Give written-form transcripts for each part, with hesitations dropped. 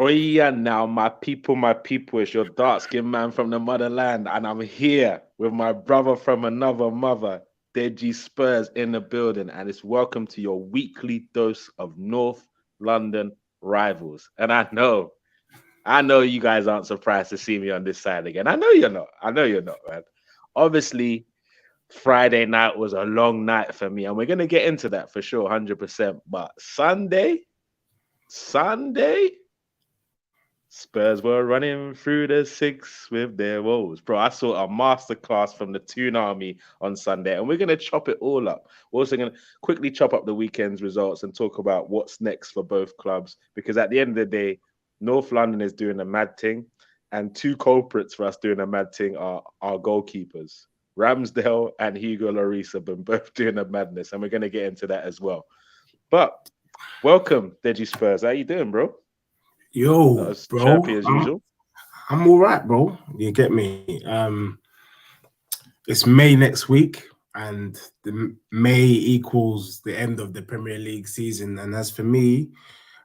Oh yeah, now my people, it's your dark skinned man from the motherland, and I'm here with my brother from another mother, Deji Spurs in the building, and it's welcome to your weekly dose of North London rivals. And I know you guys aren't surprised to see me on this side again. I know you're not. I know you're not, man. Obviously, Friday night was a long night for me, and we're gonna get into that for sure, 100%. But Sunday. Spurs were running through the six with their woes. Bro, I saw a masterclass from the Toon Army on Sunday, and we're going to chop it all up. We're also going to quickly chop up the weekend's results and talk about what's next for both clubs, because at the end of the day, North London is doing a mad thing, and two culprits for us doing a mad thing are our goalkeepers. Ramsdale and Hugo Lloris have been both doing a madness, and we're going to get into that as well. But welcome, Deji Spurs. How you doing, bro? Not Yo, as bro, chirpy as usual. I'm all right, bro. You get me? It's May next week, and the May equals the end of the Premier League season. And as for me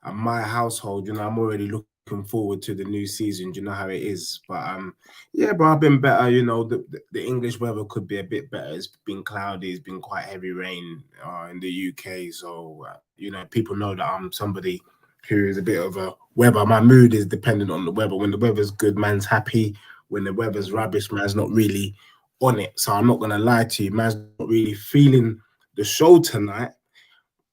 and my household, I'm already looking forward to the new season. Do you know how it is? But yeah, bro, I've been better. The English weather could be a bit better. It's been cloudy. It's been quite heavy rain in the UK. So people know that I'm somebody who is a bit of a weather. My mood is dependent on the weather. When the weather's good, man's happy. When the weather's rubbish, man's not really on it. So I'm not gonna lie to you, man's not really feeling the show tonight.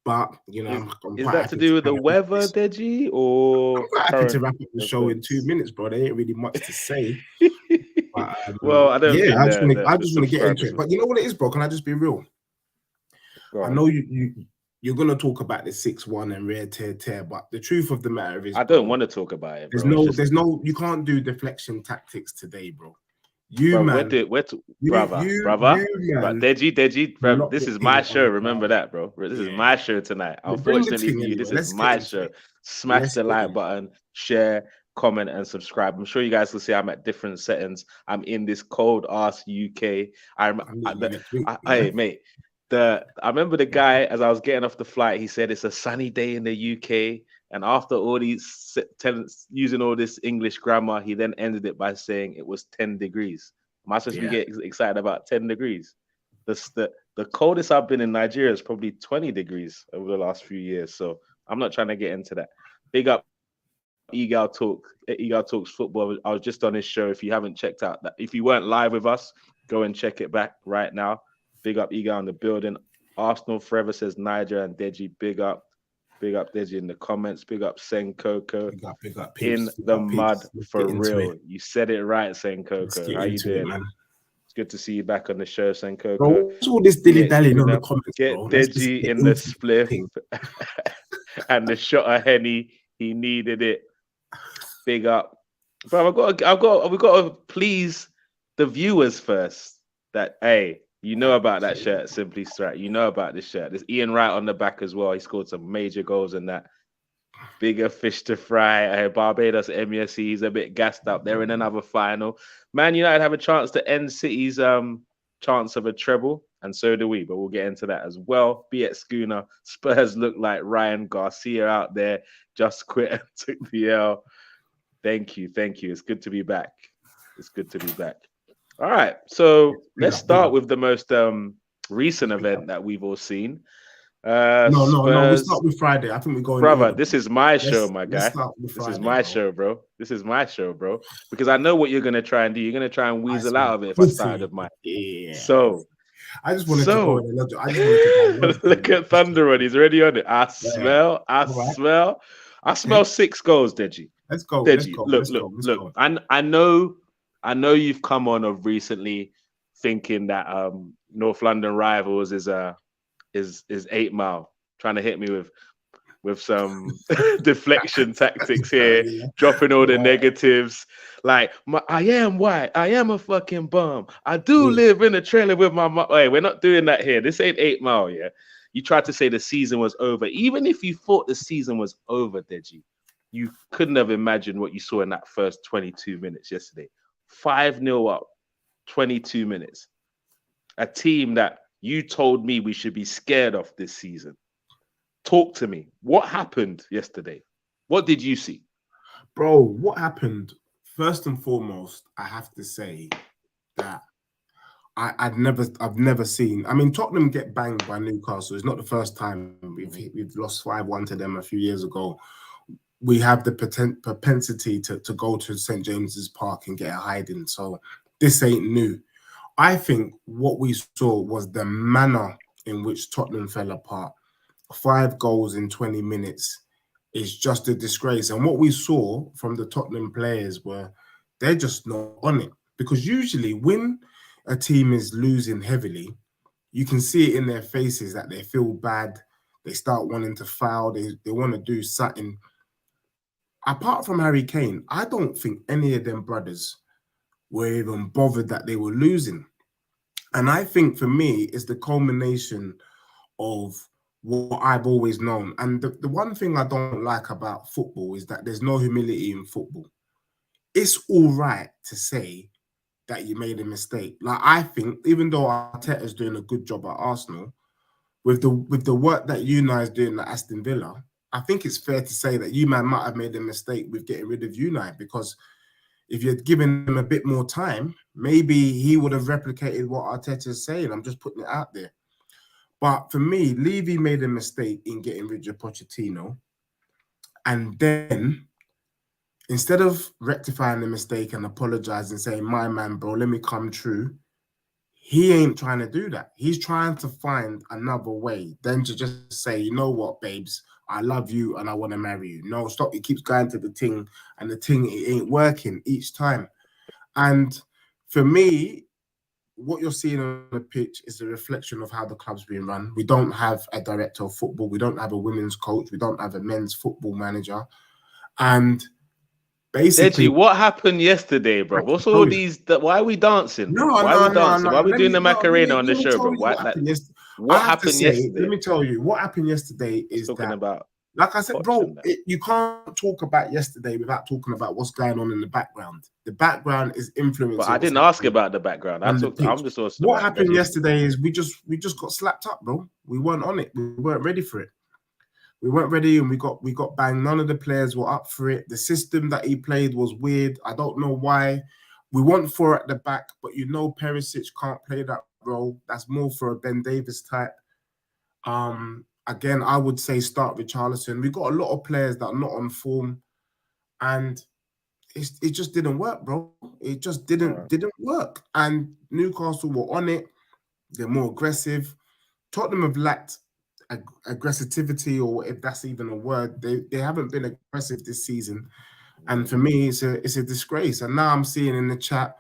But I'm Is quite that to happy do to with the kind of wrap weather, this. Deji, I'm or quite happy to current wrap up the show in 2 events? minutes, bro. There ain't really much to say. But Well, I don't yeah, think I the just want to get into subscribers it. will. But you know what it is, bro? Can I just be real? Go I on. know you're gonna talk about the 6-1 and rare tear, but the truth of the matter is, I don't bro, want to talk about it, there's bro. It's no, just, there's no, you can't do deflection tactics today, bro. You bro, man, brother, you man, Deji, bro. not This the is my king on show. the Remember ground. that, bro. This is Yeah. my show tonight. Bring the Unfortunately thing for you, anyway. this is Let's get my into show. it. Smash Let's the get like into it. button, share, comment, and subscribe. I'm sure you guys will see I'm at different settings. I'm in this cold ass UK. I'm meeting you next week. Hey, mate. I remember the guy as I was getting off the flight. He said it's a sunny day in the UK, and after all these using all this English grammar, he then ended it by saying it was 10 degrees. Am I supposed to be Yeah. getting excited about 10 degrees? The coldest I've been in Nigeria is probably 20 degrees over the last few years. So I'm not trying to get into that. Big up Egal Talks Football. I was just on his show. If you haven't checked out that, if you weren't live with us, go and check it back right now. Big up Egal in the building. Arsenal Forever says Niger and Deji. Big up Deji in the comments. Big up Sen Coco Big up, in peeps. Big the up, mud peeps. Let's for get into real. it. You said it right, Sen Let's Coco. get How you into it, doing? man. It's good to see you back on the show, Sen Bro, Coco. what's all this dilly dallying on the DXB, comments, bro? get Let's just Deji get in the into the spliff thing. and the shot of Henny. He needed it. Big up, bro. We got to please the viewers first. That hey, you know about that shirt, Simply Strat. You know about this shirt. There's Ian Wright on the back as well. He scored some major goals in that. Bigger fish to fry. Barbados MSC. He's a bit gassed up. They're in another final. Man United have a chance to end City's chance of a treble, and so do we. But we'll get into that as well. Be it Schooner. Spurs look like Ryan Garcia out there. Just quit and took the L. Thank you. It's good to be back. All right, so let's start with the most recent event that we've all seen. No. We Spurs. start with Friday. I think we're going Brother, order. this is my show, my Let's guy. start with This is Friday, my bro. show, bro. This is my show, bro. Because I know what you're gonna try and do. You're gonna try and weasel Nice out of it if I started pussy. with mine. Yeah. So I just wanted to go in and I just wanted to divert look at Thunder on. He's already on it. I Yeah. smell Okay. 6 goals, Deji. Let's go. Deji, Let's look. go. I know you've come on of recently thinking that North London Rivals is 8 Mile, trying to hit me with some deflection tactics here, Yeah. dropping all the negatives. Like, I am white. I am a fucking bum. I do live in a trailer with my mom. Hey, we're not doing that here. This ain't 8 Mile, yeah? You tried to say the season was over. Even if you thought the season was over, Deji, you couldn't have imagined what you saw in that first 22 minutes yesterday. 5-0 up, 22 minutes. A team that you told me we should be scared of this season. Talk to me. What happened yesterday? What did you see? Bro, what happened? First and foremost, I have to say that I've never seen. I mean, Tottenham get banged by Newcastle. It's not the first time we've lost 5-1 to them a few years ago. We have the propensity to go to St. James's Park and get a hiding. So this ain't new. I think what we saw was the manner in which Tottenham fell apart. 5 goals in 20 minutes is just a disgrace. And what we saw from the Tottenham players were they're just not on it. Because usually when a team is losing heavily, you can see it in their faces that they feel bad. They start wanting to foul. They want to do something. Apart from Harry Kane, I don't think any of them brothers were even bothered that they were losing. And I think for me, it's the culmination of what I've always known. And the one thing I don't like about football is that there's no humility in football. It's all right to say that you made a mistake. Like, I think, even though Arteta is doing a good job at Arsenal, with the work that Unai is doing at Aston Villa, I think it's fair to say that Unai might have made a mistake with getting rid of Unai, because if you'd given him a bit more time, maybe he would have replicated what Arteta is saying. I'm just putting it out there. But for me, Levy made a mistake in getting rid of Pochettino. And then, instead of rectifying the mistake and apologizing, saying, my man, bro, let me come true, he ain't trying to do that. He's trying to find another way than to just say, you know what, babes, I love you and I want to marry you. No, stop. He keeps going to the ting, and the ting, it ain't working each time. And for me, what you're seeing on the pitch is a reflection of how the club's being run. We don't have a director of football. We don't have a women's coach. We don't have a men's football manager. And basically, Deji, what happened yesterday, bro? What's all these? Why are we dancing? No, why are we dancing? Why are we doing the Macarena on the show, bro? What happened yesterday? Let me tell you what happened yesterday is talking about. Like I said, bro, you can't talk about yesterday without talking about what's going on in the background. The background is influencing. But I didn't ask about the background. I'm just also. What happened yesterday is we just got slapped up, bro. We weren't on it. We weren't ready for it. We weren't ready, and we got banged. None of the players were up for it. The system that he played was weird. I don't know why. We want 4 at the back, but you know Perisic can't play that role. That's more for a Ben Davies type. Again, I would say start Richarlison. We got a lot of players that are not on form, and it just didn't work, bro. It just didn't work. And Newcastle were on it. They're more aggressive. Tottenham have lacked aggressivity, or if that's even a word. They haven't been aggressive this season, and for me, it's a disgrace. And now I'm seeing in the chat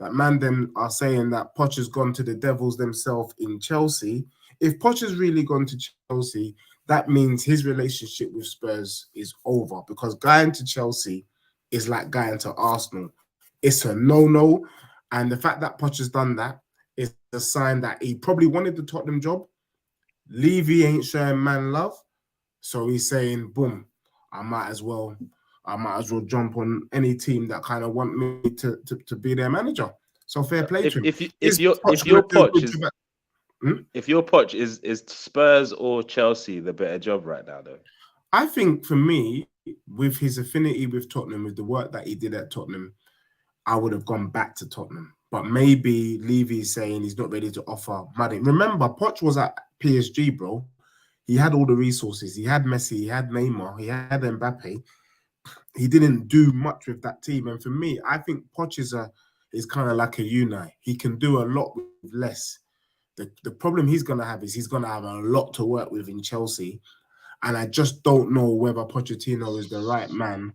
that them are saying that Poch has gone to the Devils themselves in Chelsea. If Poch has really gone to Chelsea, that means his relationship with Spurs is over, because going to Chelsea is like going to Arsenal. It's a no-no. And the fact that Poch has done that is a sign that he probably wanted the Tottenham job. Levy ain't showing man love. So he's saying, boom, I might as well jump on any team that kind of want me to be their manager. So fair play to him. If your Poch is Spurs or Chelsea the better job right now, though? I think for me, with his affinity with Tottenham, with the work that he did at Tottenham, I would have gone back to Tottenham. But maybe Levy's saying he's not ready to offer money. Remember, Poch was at PSG, bro. He had all the resources. He had Messi, he had Neymar, he had Mbappe. He didn't do much with that team. And for me, I think Poch is kind of like a Unai. He can do a lot with less. The problem he's going to have is he's going to have a lot to work with in Chelsea. And I just don't know whether Pochettino is the right man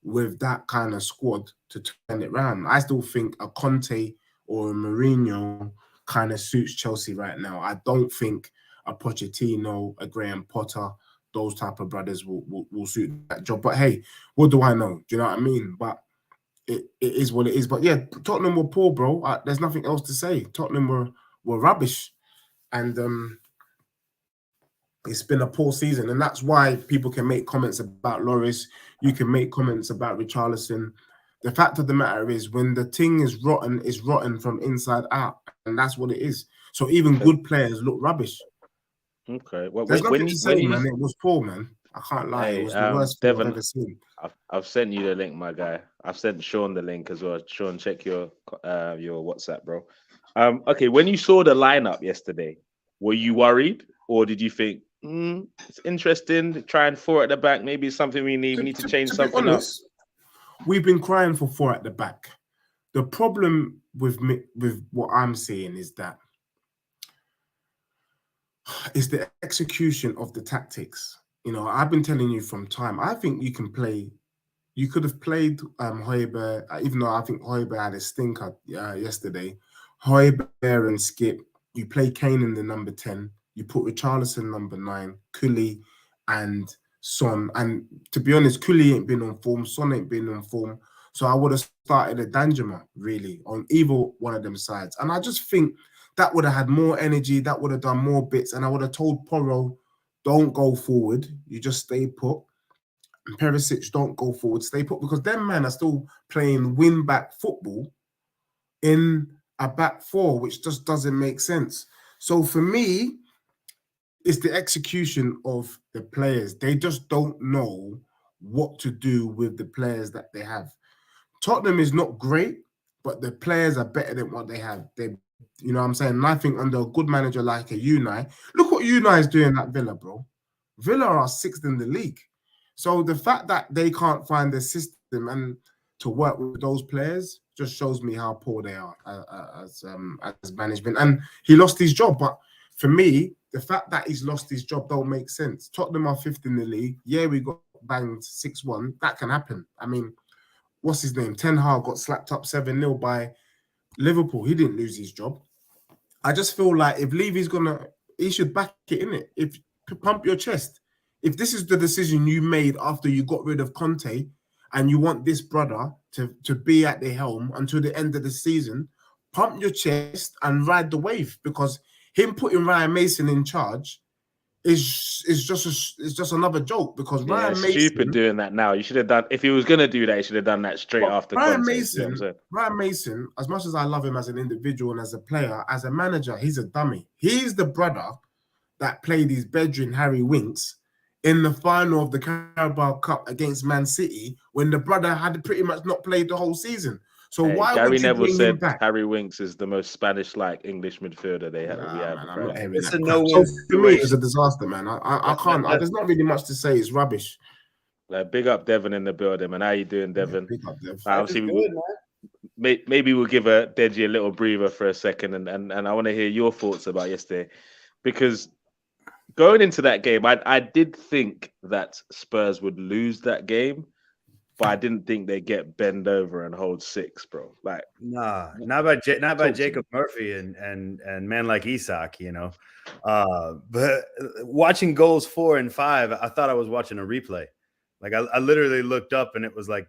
with that kind of squad to turn it around. I still think a Conte or a Mourinho kind of suits Chelsea right now. I don't think a Pochettino, a Graham Potter, those type of brothers will suit that job. But hey, what do I know? Do you know what I mean? But it is what it is. But yeah, Tottenham were poor, bro. There's nothing else to say. Tottenham were rubbish. And it's been a poor season. And that's why people can make comments about Lloris. You can make comments about Richarlison. The fact of the matter is, when the thing is rotten, it's rotten from inside out. And that's what it is. So even good players look rubbish. Okay. Well, there's nothing to say, man. It was poor, man. I can't lie. It Hey, was the worst thing I've Devon, ever seen. I've sent you the link, my guy. I've sent Sean the link as well. Sean, check your WhatsApp, bro. Okay, when you saw the lineup yesterday, were you worried, or did you think it's interesting? Trying four at the back, maybe it's something we need. We need to change To be something up. honest, we've been crying for four at the back. The problem with me, with what I'm seeing is that it's the execution of the tactics. You know, I've been telling you from time. I think you can play. You could have played Højbjerg, even though I think Højbjerg had a stinker yesterday. Højbjerg and Skip. You play Kane in the number 10. You put Richarlison number 9, Kuli and Son. And to be honest, Kuli ain't been on form. Son ain't been on form. So I would have started a Danjuma, really, on either one of them sides. And I just think that would have had more energy. That would have done more bits. And I would have told Porro, don't go forward. You just stay put. And Perisic, don't go forward, stay put, because them men are still playing win-back football in a back four, which just doesn't make sense. So for me, it's the execution of the players. They just don't know what to do with the players that they have. Tottenham is not great, but the players are better than what they have. They, you know what I'm saying? And I think under a good manager like a Unai, look what Unai is doing at Villa, bro. Villa are 6th in the league. So the fact that they can't find the system and to work with those players just shows me how poor they are as management. And he lost his job. But for me, the fact that he's lost his job don't make sense. Tottenham are 5th in the league. Yeah, we got banged 6-1. That can happen. I mean, what's his name? Ten Hag got slapped up 7-0 by Liverpool. He didn't lose his job. I just feel like if Levy's he should back it, innit? If pump your chest. If this is the decision you made after you got rid of Conte and you want this brother to be at the helm until the end of the season, pump your chest and ride the wave, because him putting Ryan Mason in charge is just another joke, because Ryan Mason, stupid doing that now. You should have done, if he was gonna do that, he should have done that straight after Ryan Conte. Ryan Mason, as much as I love him as an individual and as a player, as a manager, he's a dummy. He's the brother that played his bedroom Harry Winks in the final of the Carabao Cup against Man City, when the brother had pretty much not played the whole season. So why Gary would you Neville bring said him back? Harry Winks is the most Spanish-like English midfielder they have. I'm not hearing It's that a crap. no-win So for me, it's a disaster, man. I can't. There's not really much to say. It's rubbish. Big up Devon in the building, man. How you doing, Devon? Big up, Dev. Obviously, maybe we'll give Deji a little breather for a second, and I want to hear your thoughts about yesterday, because going into that game, I did think that Spurs would lose that game, but I didn't think they'd get bend over and hold 6, bro. Like, not by Jacob Murphy and man like Isak, you know. But watching goals 4 and 5, I thought I was watching a replay. Like I literally looked up and it was like,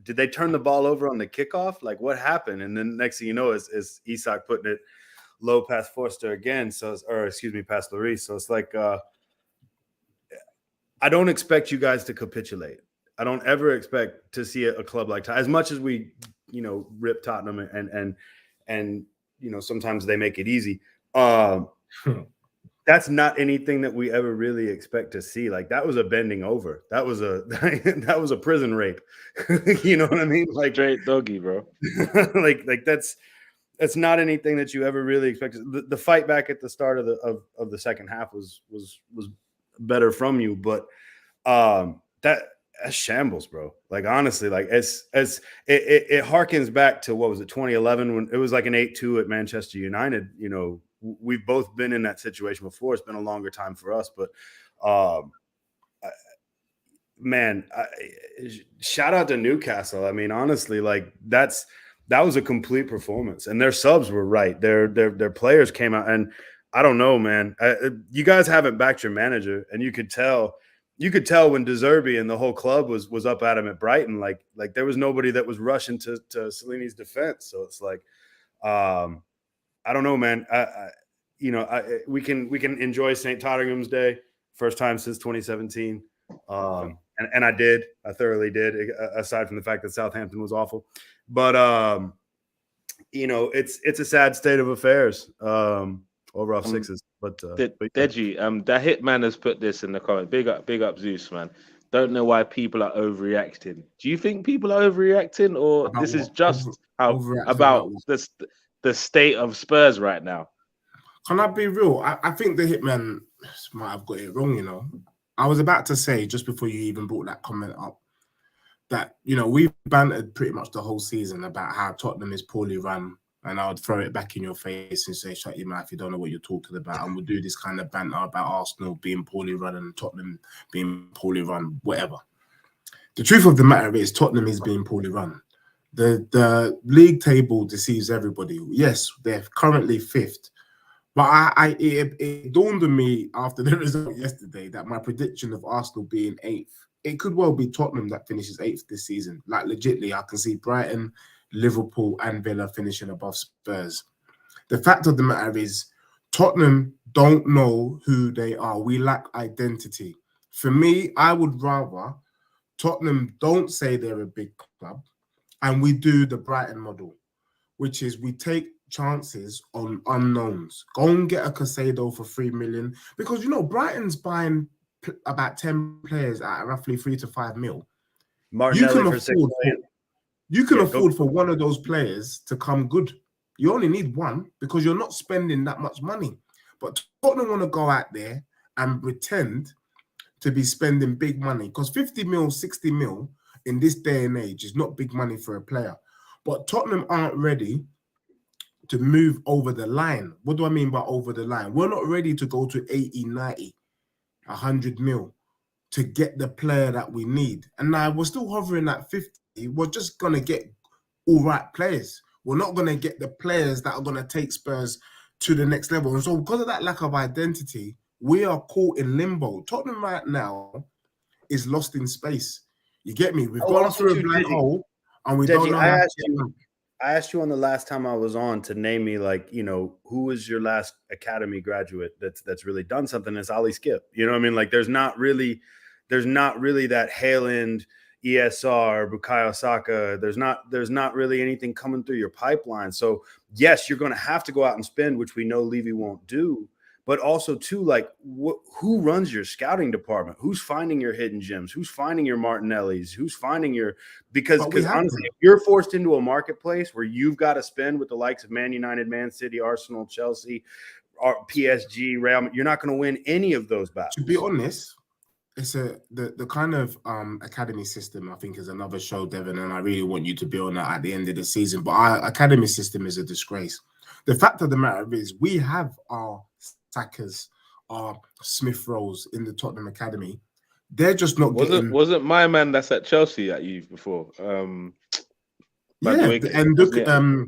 did they turn the ball over on the kickoff? Like, what happened? And then next thing you know is Isak putting it low past Forster again. Past Lloris. So it's like, I don't expect you guys to capitulate. I don't ever expect to see a club like Tottenham, as much as we, you know, rip Tottenham and you know, sometimes they make it easy. That's not anything that we ever really expect to see. Like, that was a bending over. That was a prison rape. You know what I mean? Like, straight doggy, bro. like that's not anything that you ever really expected. The fight back at the start of the second half was better from you, but that's shambles, bro. Like, honestly, like it harkens back to, what was it, 2011, when it was like an 8-2 at Manchester United. You know, we've both been in that situation before. It's been a longer time for us, but man, shout out to Newcastle. I mean, honestly, like that was a complete performance, and their subs were right. Their players came out, and I don't know, man. You guys haven't backed your manager, and you could tell when De Zerbi and the whole club was up at him at Brighton. Like there was nobody that was rushing to Cellini's defense. So it's like, I don't know, man. We can enjoy St. Tottenham's Day, first time since 2017. And I thoroughly did, aside from the fact that Southampton was awful. But you know, it's a sad state of affairs. over off sixes. But yeah. Deji, that hitman has put this in the comment. Big up, Zeus, man. Don't know why people are overreacting. Do you think people are overreacting, or About this is what? just Overreacting about what? the state of Spurs right now? Can I be real? I think the hitman might have got it wrong, you know. I was about to say, just before you even brought that comment up, that, you know, we've bantered pretty much the whole season about how Tottenham is poorly run, and I would throw it back in your face and say, shut your mouth, you don't know what you're talking about. And we'll do this kind of banter about Arsenal being poorly run and Tottenham being poorly run, whatever. The truth of the matter is Tottenham is being poorly run. The league table deceives everybody. Yes, they're currently 5th. But it dawned on me after the result yesterday that my prediction of Arsenal being 8th, it could well be Tottenham that finishes 8th this season. Like, legitly, I can see Brighton, Liverpool and Villa finishing above Spurs. The fact of the matter is Tottenham don't know who they are. We lack identity. For me, I would rather Tottenham don't say they're a big club and we do the Brighton model, which is we take chances on unknowns. Go and get a Casado for 3 million, because, you know, Brighton's buying about 10 players at roughly 3 to 5 mil. Martinelli for 6 million. You can afford for one of those players to come good. You only need one because you're not spending that much money. But Tottenham want to go out there and pretend to be spending big money, because 50 mil, 60 mil in this day and age is not big money for a player. But Tottenham aren't ready to move over the line. What do I mean by over the line? We're not ready to go to 80, 90, 100 mil to get the player that we need. And now we're still hovering at 50. We're just going to get all right players. We're not going to get the players that are going to take Spurs to the next level. And so because of that lack of identity, we are caught in limbo. Tottenham right now is lost in space. You get me? We've gone through a black hole and we don't know how to get out. I asked you on the last time I was on to name me, like, you know, who was your last academy graduate that's really done something. It's Ali Skip. You know what I mean? Like, there's not really that Haaland, ESR, Bukayo Saka. There's not really anything coming through your pipeline. So yes, you're going to have to go out and spend, which we know Levy won't do. But also, too, like, who runs your scouting department? Who's finding your hidden gems? Who's finding your Martinellis? Who's finding your – because honestly, if you're forced into a marketplace where you've got to spend with the likes of Man United, Man City, Arsenal, Chelsea, PSG, Real, you're not going to win any of those battles. To be honest, it's the kind of academy system, I think, is another show, Devin, and I really want you to be on that at the end of the season. But our academy system is a disgrace. The fact of the matter is we have our Sackers, our Smith Rowes in the Tottenham Academy. They're just not wasn't my man that's at Chelsea at you before? And look at the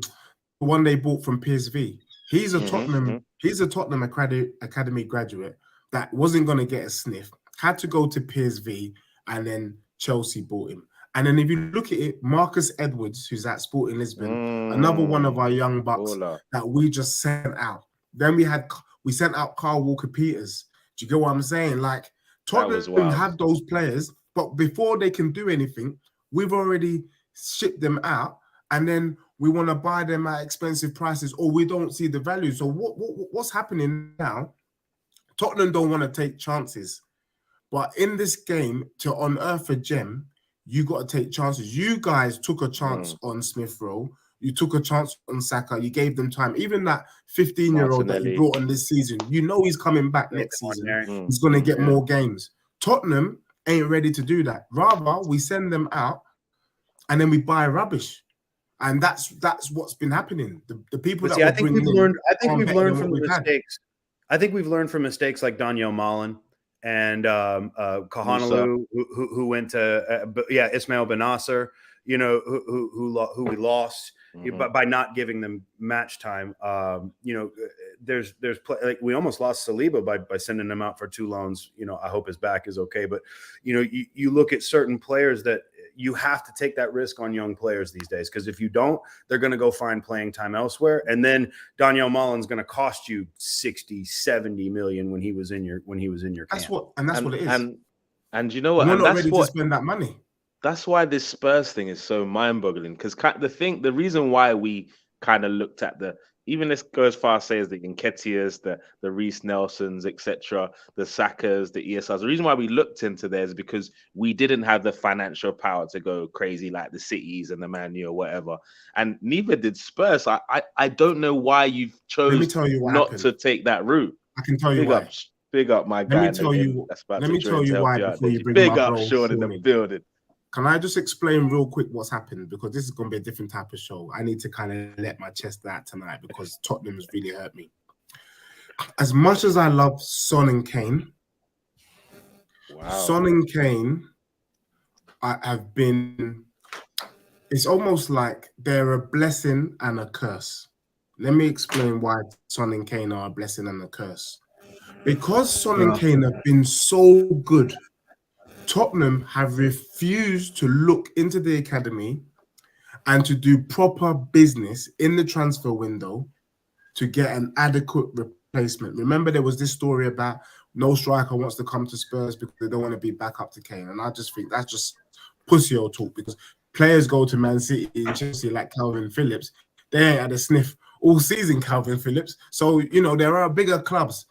one they bought from PSV. He's a Tottenham Academy graduate that wasn't going to get a sniff, had to go to PSV, and then Chelsea bought him. And then if you look at it, Marcus Edwards, who's at Sporting Lisbon, another one of our young bucks that we just sent out. Then we sent out Carl Walker-Peters. Do you get what I'm saying? Like, Tottenham have those players, but before they can do anything, we've already shipped them out, and then we want to buy them at expensive prices, or we don't see the value. So what's happening now? Tottenham don't want to take chances, but in this game, to unearth a gem, you got to take chances. You guys took a chance on Smith Rowe. You took a chance on Saka. You gave them time. Even that 15-year-old that you brought on this season, you know he's coming back next season. He's going to get more games. Tottenham ain't ready to do that. Rather, we send them out and then we buy rubbish. And that's what's been happening. The people that I think we've learned from the mistakes. I think we've learned from mistakes like Daniel Malen and Kahanalu, who went to Ismail Benasser, you know, who we lost. But by not giving them match time, you know, there's like we almost lost Saliba by sending them out for 2 loans. You know, I hope his back is okay. But you know, you look at certain players that you have to take that risk on young players these days, because if you don't, they're going to go find playing time elsewhere, and then Daniel Mullen's going to cost you 60, 70 million when he was in your camp. That's what it is. And you know what? We're not ready to spend that money. That's why this Spurs thing is so mind-boggling, because the reason why we kind of looked at the even let's go as far as say as the Nketiahs, the Reece Nelsons, etc., the Sakas, the ESRs. The reason why we looked into there is because we didn't have the financial power to go crazy like the Cities and the Man U or whatever, and neither did Spurs. I don't know why you've Let me chose tell you what not happened. to take that route. I can tell you why. Big up my guy. That's about Let to me join tell to you help why you out, before you Deji. bring Big my up bro Sean in the Sean in. building. Can I just explain real quick what's happened? Because this is going to be a different type of show. I need to kind of let my chest out tonight because Tottenham has really hurt me. As much as I love Son and Kane, Son and Kane have been, it's almost like they're a blessing and a curse. Let me explain why Son and Kane are a blessing and a curse. Because Son and Kane have been so good, Tottenham have refused to look into the academy and to do proper business in the transfer window to get an adequate replacement. Remember, there was this story about no striker wants to come to Spurs because they don't want to be back up to Kane. And I just think that's just pussy old talk because players go to Man City and Chelsea like Calvin Phillips. They ain't had a sniff all season, Calvin Phillips. So, you know, there are bigger clubs.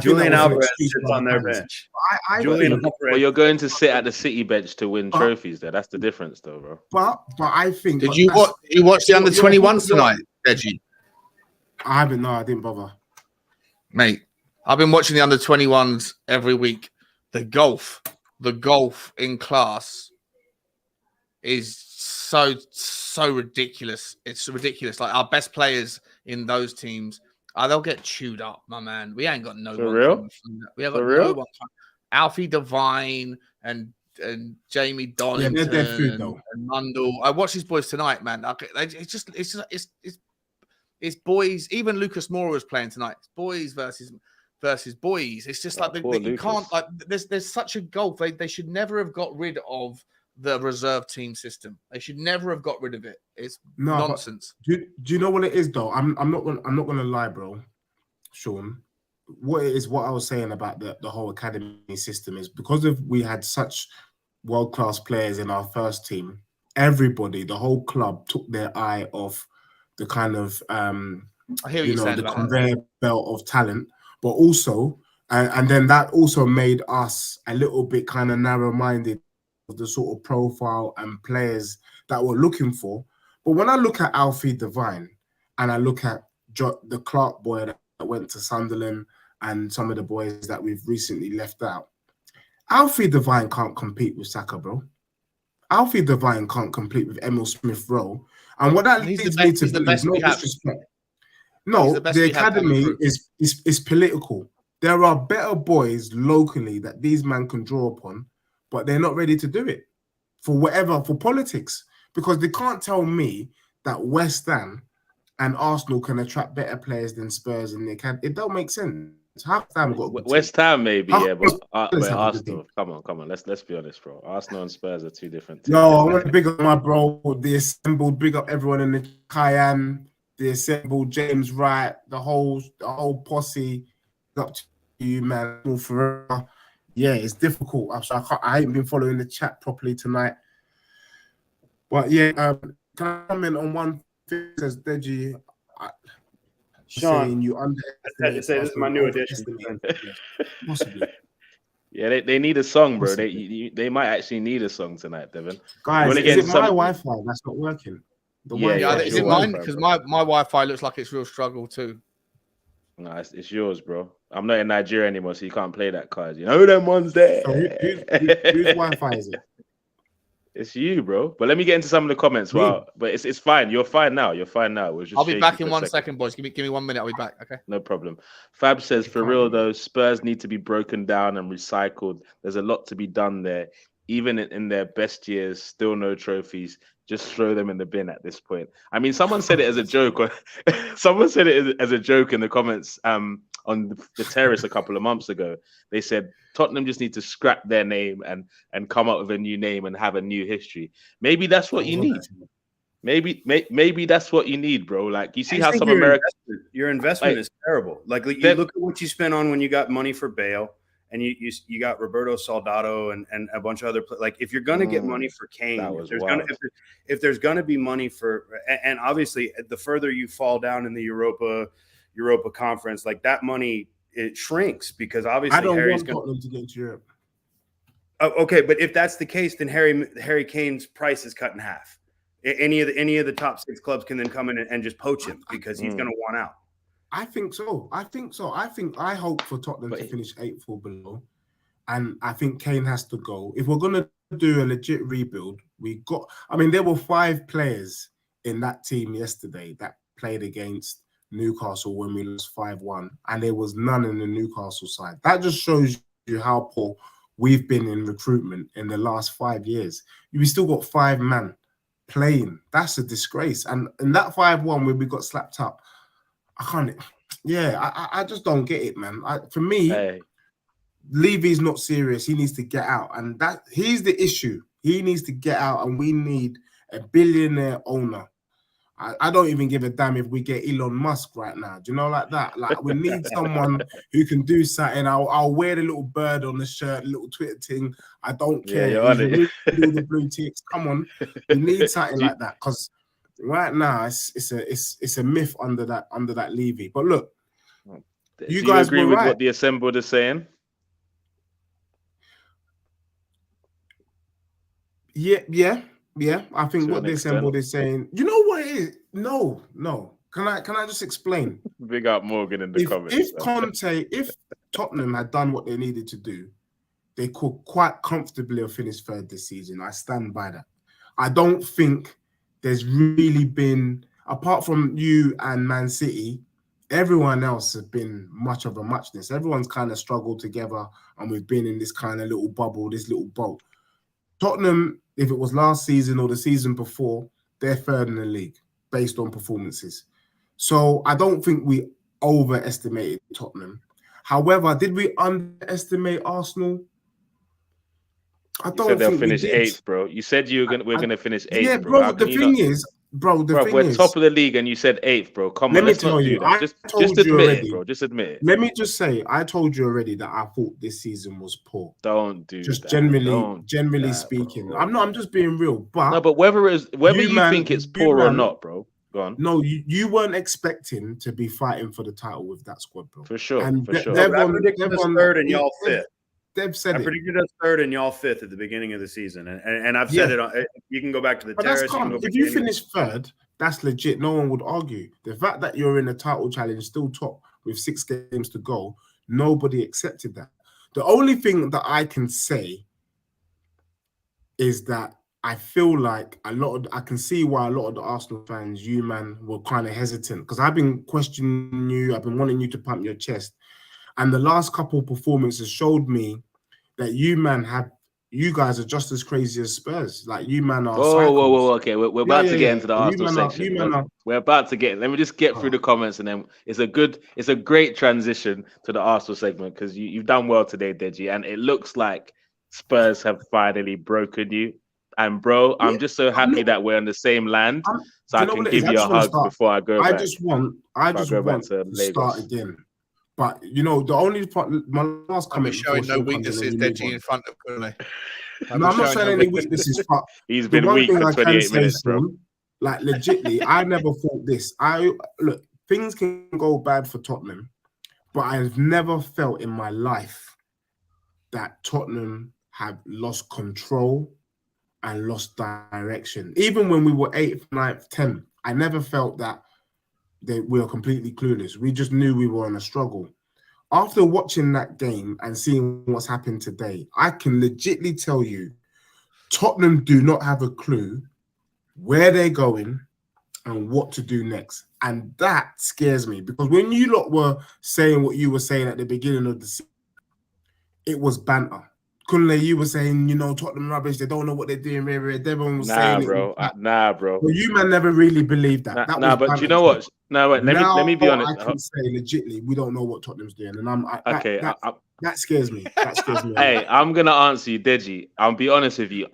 Julian Alvarez sits on their bench. But you're going to sit at the City bench to win trophies there. That's the difference, though, bro. But I think... Did you watch the under-21s tonight, Deji? I haven't. No, I didn't bother. Mate, I've been watching the under-21s every week. The golf in class is so ridiculous. It's ridiculous. Like our best players in those teams, they'll get chewed up, my man. We ain't got no For one. real? We ain't got no one. Alfie Devine and Jamie Donington and Mundell. I watched these boys tonight, man. It's boys. Even Lucas Moura was playing tonight. It's boys versus boys. It's just like you can't like. There's such a gulf. They should never have got rid of the reserve team system. They should never have got rid of it. It's nonsense. Do you know what it is though? I'm not gonna lie, bro, Sean. What it is, what I was saying about the whole academy system is because we had such world-class players in our first team, everybody, the whole club took their eye off the kind of the conveyor belt of talent, but also and then that also made us a little bit kind of narrow-minded of the sort of profile and players that we're looking for. But when I look at Alfie Devine and I look at the Clark boy that went to Sunderland and some of the boys that we've recently left out, Alfie Devine can't compete with Saka, bro. Alfie Devine can't compete with Emil Smith-Rowe. And what that leads me to believe, no disrespect. No, the academy is political. There are better boys locally that these men can draw upon, but they're not ready to do it for politics, because they can't tell me that West Ham and Arsenal can attract better players than Spurs in the academy. It don't make sense. West Ham maybe, but Arsenal. Come on. Let's be honest, bro. Arsenal and Spurs are two different teams. No, I want to big up my bro, the assembled. Big up everyone in the Cayenne, the assembled, James Wright, the whole posse. Up to you, man. Forever. Yeah, it's difficult. I ain't been following the chat properly tonight. But yeah, can I comment on one thing? Says Deji, Sean, you underestimate. Say this is my new addition. Possibly. Yeah, they need a song, bro. They might actually need a song tonight, Devin. Guys, is it my Wi-Fi that's not working? Is it mine? Because my Wi-Fi looks like it's real struggle too. No, it's yours, bro. I'm not in Nigeria anymore, so you can't play that card. You know them ones there. So whose Wi-Fi is it? It's you, bro. But let me get into some of the comments. Wow, but it's fine. You're fine now. I'll be back in 1 second, boys. Give me 1 minute. I'll be back. Okay. No problem. Fab says, for real though, Spurs need to be broken down and recycled. There's a lot to be done there. Even in their best years, still no trophies. Just throw them in the bin at this point. I mean, someone said it as a joke. Someone said it as a joke in the comments on the terrace a couple of months ago. They said Tottenham just need to scrap their name and come up with a new name and have a new history. Maybe that's what you need. Maybe that's what you need, bro. Like you see how some Americans, your investment is terrible. Like you look at what you spent on when you got money for Bale, and you got Roberto Soldado and a bunch of other like if you're gonna get money for Kane, if there's gonna be money for and obviously the further you fall down in the Europa Conference, like that money it shrinks because obviously I don't Harry's want Tottenham to get into Europe. Oh, okay, but if that's the case, then Harry Kane's price is cut in half. Any of the top 6 clubs can then come in and just poach him because he's going to want out. I think so. I hope for Tottenham to finish 8th or below, and I think Kane has to go. If we're going to do a legit rebuild, there were 5 players in that team yesterday that played against Newcastle when we lost 5-1, and there was none in the Newcastle side. That just shows you how poor we've been in recruitment in the last 5 years. We still got 5 men playing. That's a disgrace. And in that 5-1 where we got slapped up, I just don't get it, man. For me, Levy's not serious. He needs to get out. And he's the issue. He needs to get out, and we need a billionaire owner. I don't even give a damn if we get Elon Musk right now. Do you know, like that? Like, we need someone who can do something. I'll wear the little bird on the shirt, little Twitter thing. I don't care. You're on it. Do the blue ticks. Come on, we need something like that because right now it's a myth under that Levy. But look, you guys agree were with right. what the assembled is saying? Yeah, I think what the assembled is saying. You know what it is? No. Can I just explain? Big up Morgan in the comments. If Tottenham had done what they needed to do, they could quite comfortably have finished 3rd this season. I stand by that. I don't think there's really been, apart from you and Man City, everyone else has been much of a muchness. Everyone's kind of struggled together, and we've been in this kind of little bubble, this little boat. Tottenham, if it was last season or the season before, they're 3rd in the league based on performances. So I don't think we overestimated Tottenham. However, did we underestimate Arsenal? I don't think they'll finish we did. 8th, bro. You said we're gonna finish 8th. Yeah, bro. The thing is, we're top of the league, and you said 8th, bro. Come on, let's not do that. Just admit it, bro. Just admit it. Let me just say, I told you already that I thought this season was poor. Don't do just that. generally speaking. Bro. I'm just being real. But whether you think it's poor or not, bro. Go on. No, you weren't expecting to be fighting for the title with that squad, bro. For sure. I predicted us 3rd and y'all 5th. They've said I predicted us 3rd and y'all 5th at the beginning of the season, and I've said it. You can go back to the terrace. That's calm. If you finish 3rd, that's legit. No one would argue. The fact that you're in a title challenge, still top with 6 games to go, nobody accepted that. The only thing that I can say is that I feel like I can see why a lot of the Arsenal fans, you man, were kind of hesitant because I've been questioning you. I've been wanting you to pump your chest. And the last couple of performances showed me that you guys are just as crazy as Spurs. Like, you man are. Whoa. Okay, we're about to get into the Arsenal section. We're about to get. Let me just get through the comments, and then it's a great transition to the Arsenal segment because you've done well today, Deji, and it looks like Spurs have finally broken you. And bro, I'm just so happy that we're on the same land, so I can give you a hug before I go back. I just want to start again. But the only part, my last comment. Showing no weaknesses, Deji, in front of Kule. I'm not showing any weaknesses. But he's been weak for 28 minutes, bro. Like, legitly, I never thought this. Look, things can go bad for Tottenham, but I've never felt in my life that Tottenham have lost control and lost direction. Even when we were 8th, 9th, 10th, I never felt that we were completely clueless. We just knew we were on a struggle. After watching that game and seeing what's happened today, I can legitimately tell you, Tottenham do not have a clue where they're going and what to do next. And that scares me because when you lot were saying what you were saying at the beginning of the season, it was banter. Kunle, you were saying, Tottenham rubbish. They don't know what they're doing. Everyone was saying it. Nah, bro. Well, you man never really believed that. But you know what? No, wait, let me be honest. I can say legitimately, we don't know what Tottenham's doing, and that scares me. That scares me. Hey, I'm gonna answer you, Deji. I'll be honest with you.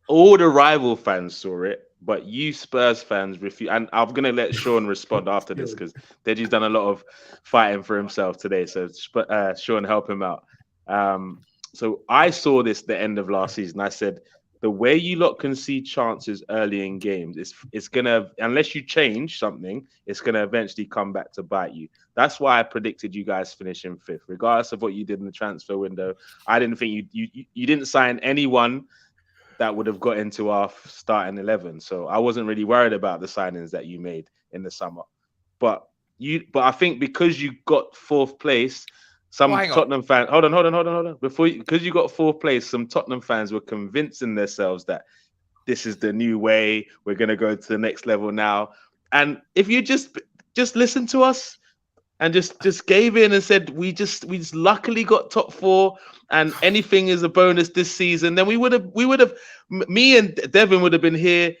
All the rival fans saw it, but you Spurs fans refuse. And I'm gonna let Sean respond after this because Deji's done a lot of fighting for himself today. So Sean, help him out. So I saw this the end of last season. I said the way you lot can see chances early in games, it's gonna, unless you change something, it's gonna eventually come back to bite you. That's why I predicted you guys finishing 5th, regardless of what you did in the transfer window. I didn't think you didn't sign anyone that would have got into our starting 11. So I wasn't really worried about the signings that you made in the summer. But I think because you got 4th place, some Tottenham fans. Hold on. Because you got 4th place, some Tottenham fans were convincing themselves that this is the new way. We're gonna go to the next level now. And if you just listen to us and just gave in and said we just luckily got top 4 and anything is a bonus this season, then we would have me and Devin would have been here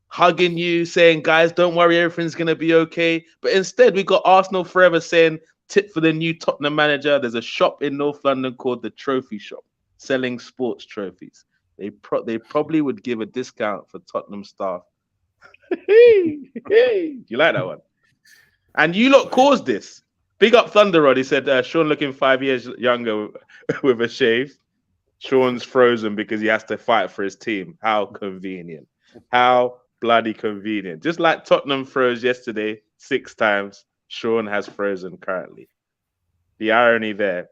hugging you, saying, guys, don't worry, everything's gonna be okay. But instead, we got Arsenal Forever saying, tip for the new Tottenham manager. There's a shop in North London called the Trophy Shop, selling sports trophies. They probably would give a discount for Tottenham staff. You like that one? And you lot caused this. Big up Thunder Rod. He said, Sean looking 5 years younger with a shave. Sean's frozen because he has to fight for his team. How convenient. How bloody convenient. Just like Tottenham froze yesterday 6 times, Sean has frozen currently. The irony there.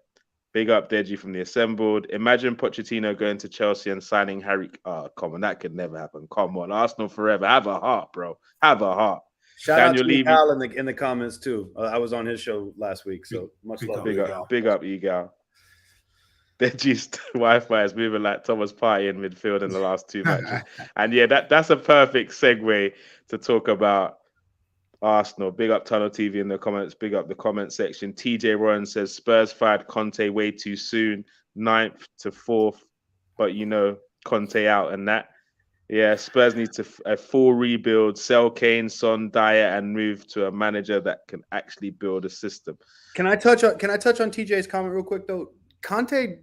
Big up Deji from the Assembled. Imagine Pochettino going to Chelsea and signing Harry. Oh, come on. That could never happen. Come on. Arsenal forever. Have a heart, bro. Have a heart. Shout out to Hal in the comments too. I was on his show last week, so much love. Big up, Egal. Deji's Wi-Fi is moving like Thomas Partey in midfield in the last 2 matches. And yeah, that's a perfect segue to talk about Arsenal. Big up Tunnel TV in the comments. Big up the comment section. TJ Rowan says Spurs fired Conte way too soon, 9th to 4th. But Conte out and that. Yeah, Spurs need a full rebuild, sell Kane, Son, Dyer, and move to a manager that can actually build a system. Can I touch on TJ's comment real quick though? Conte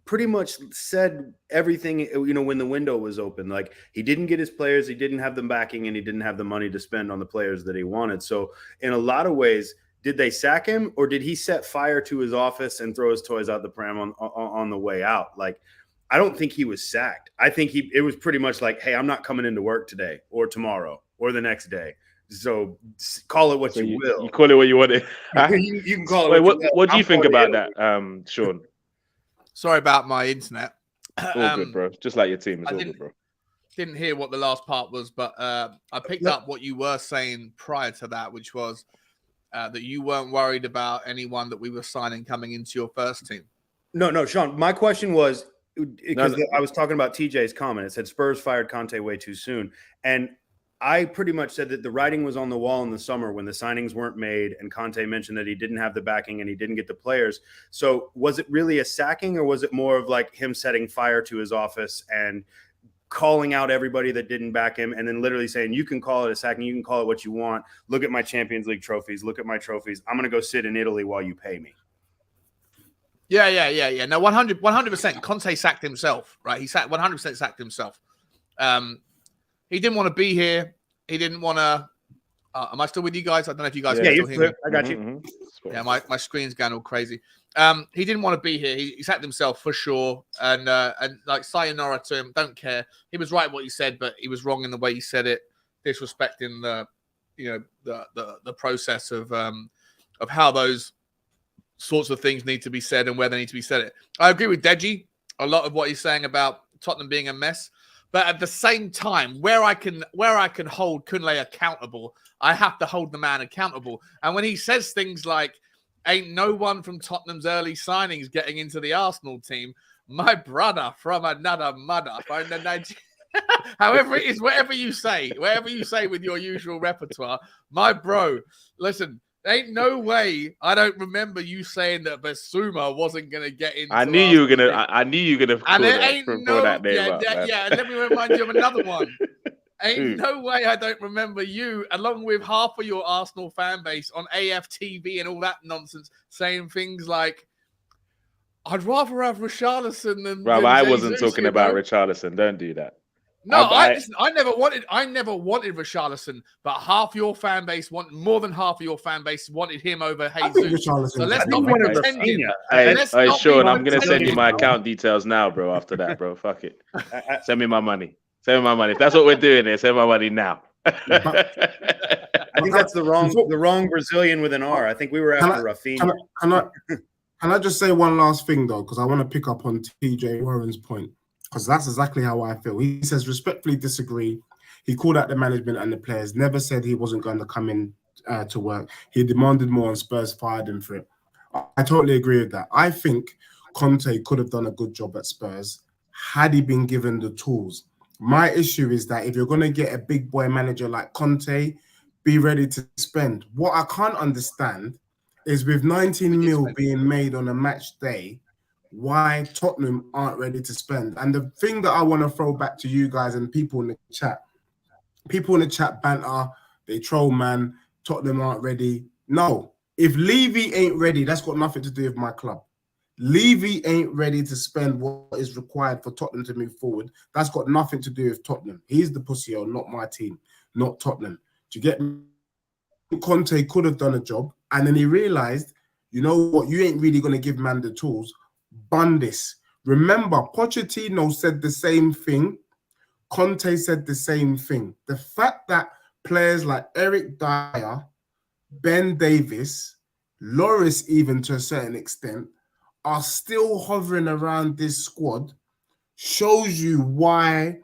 pretty much said everything, when the window was open. Like, he didn't get his players, he didn't have them backing, and he didn't have the money to spend on the players that he wanted. So in a lot of ways, did they sack him, or did he set fire to his office and throw his toys out the pram on the way out? Like, I don't think he was sacked. I think it was pretty much like, hey, I'm not coming into work today or tomorrow or the next day. So call it what you will. You call it what you want it. You can call it what do you think about that, Sean? Sorry about my internet. All good, bro. Just like your team. It's all good, bro. Didn't hear what the last part was, but I picked up what you were saying prior to that, which was that you weren't worried about anyone that we were signing coming into your first team. No, Sean. My question was, because I was talking about TJ's comment. It said Spurs fired Conte way too soon. And I pretty much said that the writing was on the wall in the summer when the signings weren't made, and Conte mentioned that he didn't have the backing and he didn't get the players. So was it really a sacking, or was it more of like him setting fire to his office and calling out everybody that didn't back him, and then literally saying, you can call it a sacking, you can call it what you want. Look at my Champions League trophies. Look at my trophies. I'm going to go sit in Italy while you pay me. Yeah. No, 100%. Conte sacked himself, right? He 100% sacked himself. He didn't want to be here. He didn't want to. Am I still with you guys? I don't know if you guys can still hear me. I got you. Mm-hmm. Yeah, my screen's going all crazy. He didn't want to be here. He sacked himself for sure. And like, sayonara to him. Don't care. He was right what he said, but he was wrong in the way he said it, disrespecting the process of how those sorts of things need to be said and where they need to be said. I agree with Deji. A lot of what he's saying about Tottenham being a mess. But at the same time, where I can hold Kunle accountable, I have to hold the man accountable. And when he says things like, ain't no one from Tottenham's early signings getting into the Arsenal team, my brother from another mother. However it is, whatever you say with your usual repertoire, my bro, listen, ain't no way I don't remember you saying that Basuma wasn't going to get into I knew you were going to and there ain't and let me remind you of another one. Ain't no way I don't remember you, along with half of your Arsenal fan base on AFTV and all that nonsense, saying things like, I'd rather have Richarlison than I Jesus, wasn't talking about Richarlison. Don't do that. No, listen, I never wanted Richarlison, but more than half of your fan base wanted him over Jesus. So let's not be pretending. Hey, Sean, I'm gonna send you my account details now, bro. After that, bro, fuck it. Send me my money. If that's what we're doing here, send my money now. I think that's the wrong Brazilian with an R. I think we were after Rafinha. Can I just say one last thing though, because I want to pick up on TJ Warren's point, because that's exactly how I feel. He says respectfully disagree. He called out the management and the players. Never said he wasn't going to come in to work. He demanded more, and Spurs fired him for it. I totally agree with that. I think Conte could have done a good job at Spurs had he been given the tools. My issue is that if you're going to get a big boy manager like Conte, be ready to spend. What I can't understand is with 19 mil being made on a match day, why Tottenham aren't ready to spend. And the thing that I want to throw back to you guys and people in the chat banter, they troll, man, Tottenham aren't ready. No, if Levy ain't ready, that's got nothing to do with my club. Levy ain't ready to spend what is required for Tottenham to move forward. That's got nothing to do with Tottenham. He's the pussy-o, not my team, not Tottenham. Do you get me? Conte could have done a job, and then he realized, you know what, you ain't really going to give man the tools. Bun this. Remember, Pochettino said the same thing. Conte said the same thing. The fact that players like Eric Dyer, Ben Davis, Lloris even to a certain extent, are still hovering around this squad shows you why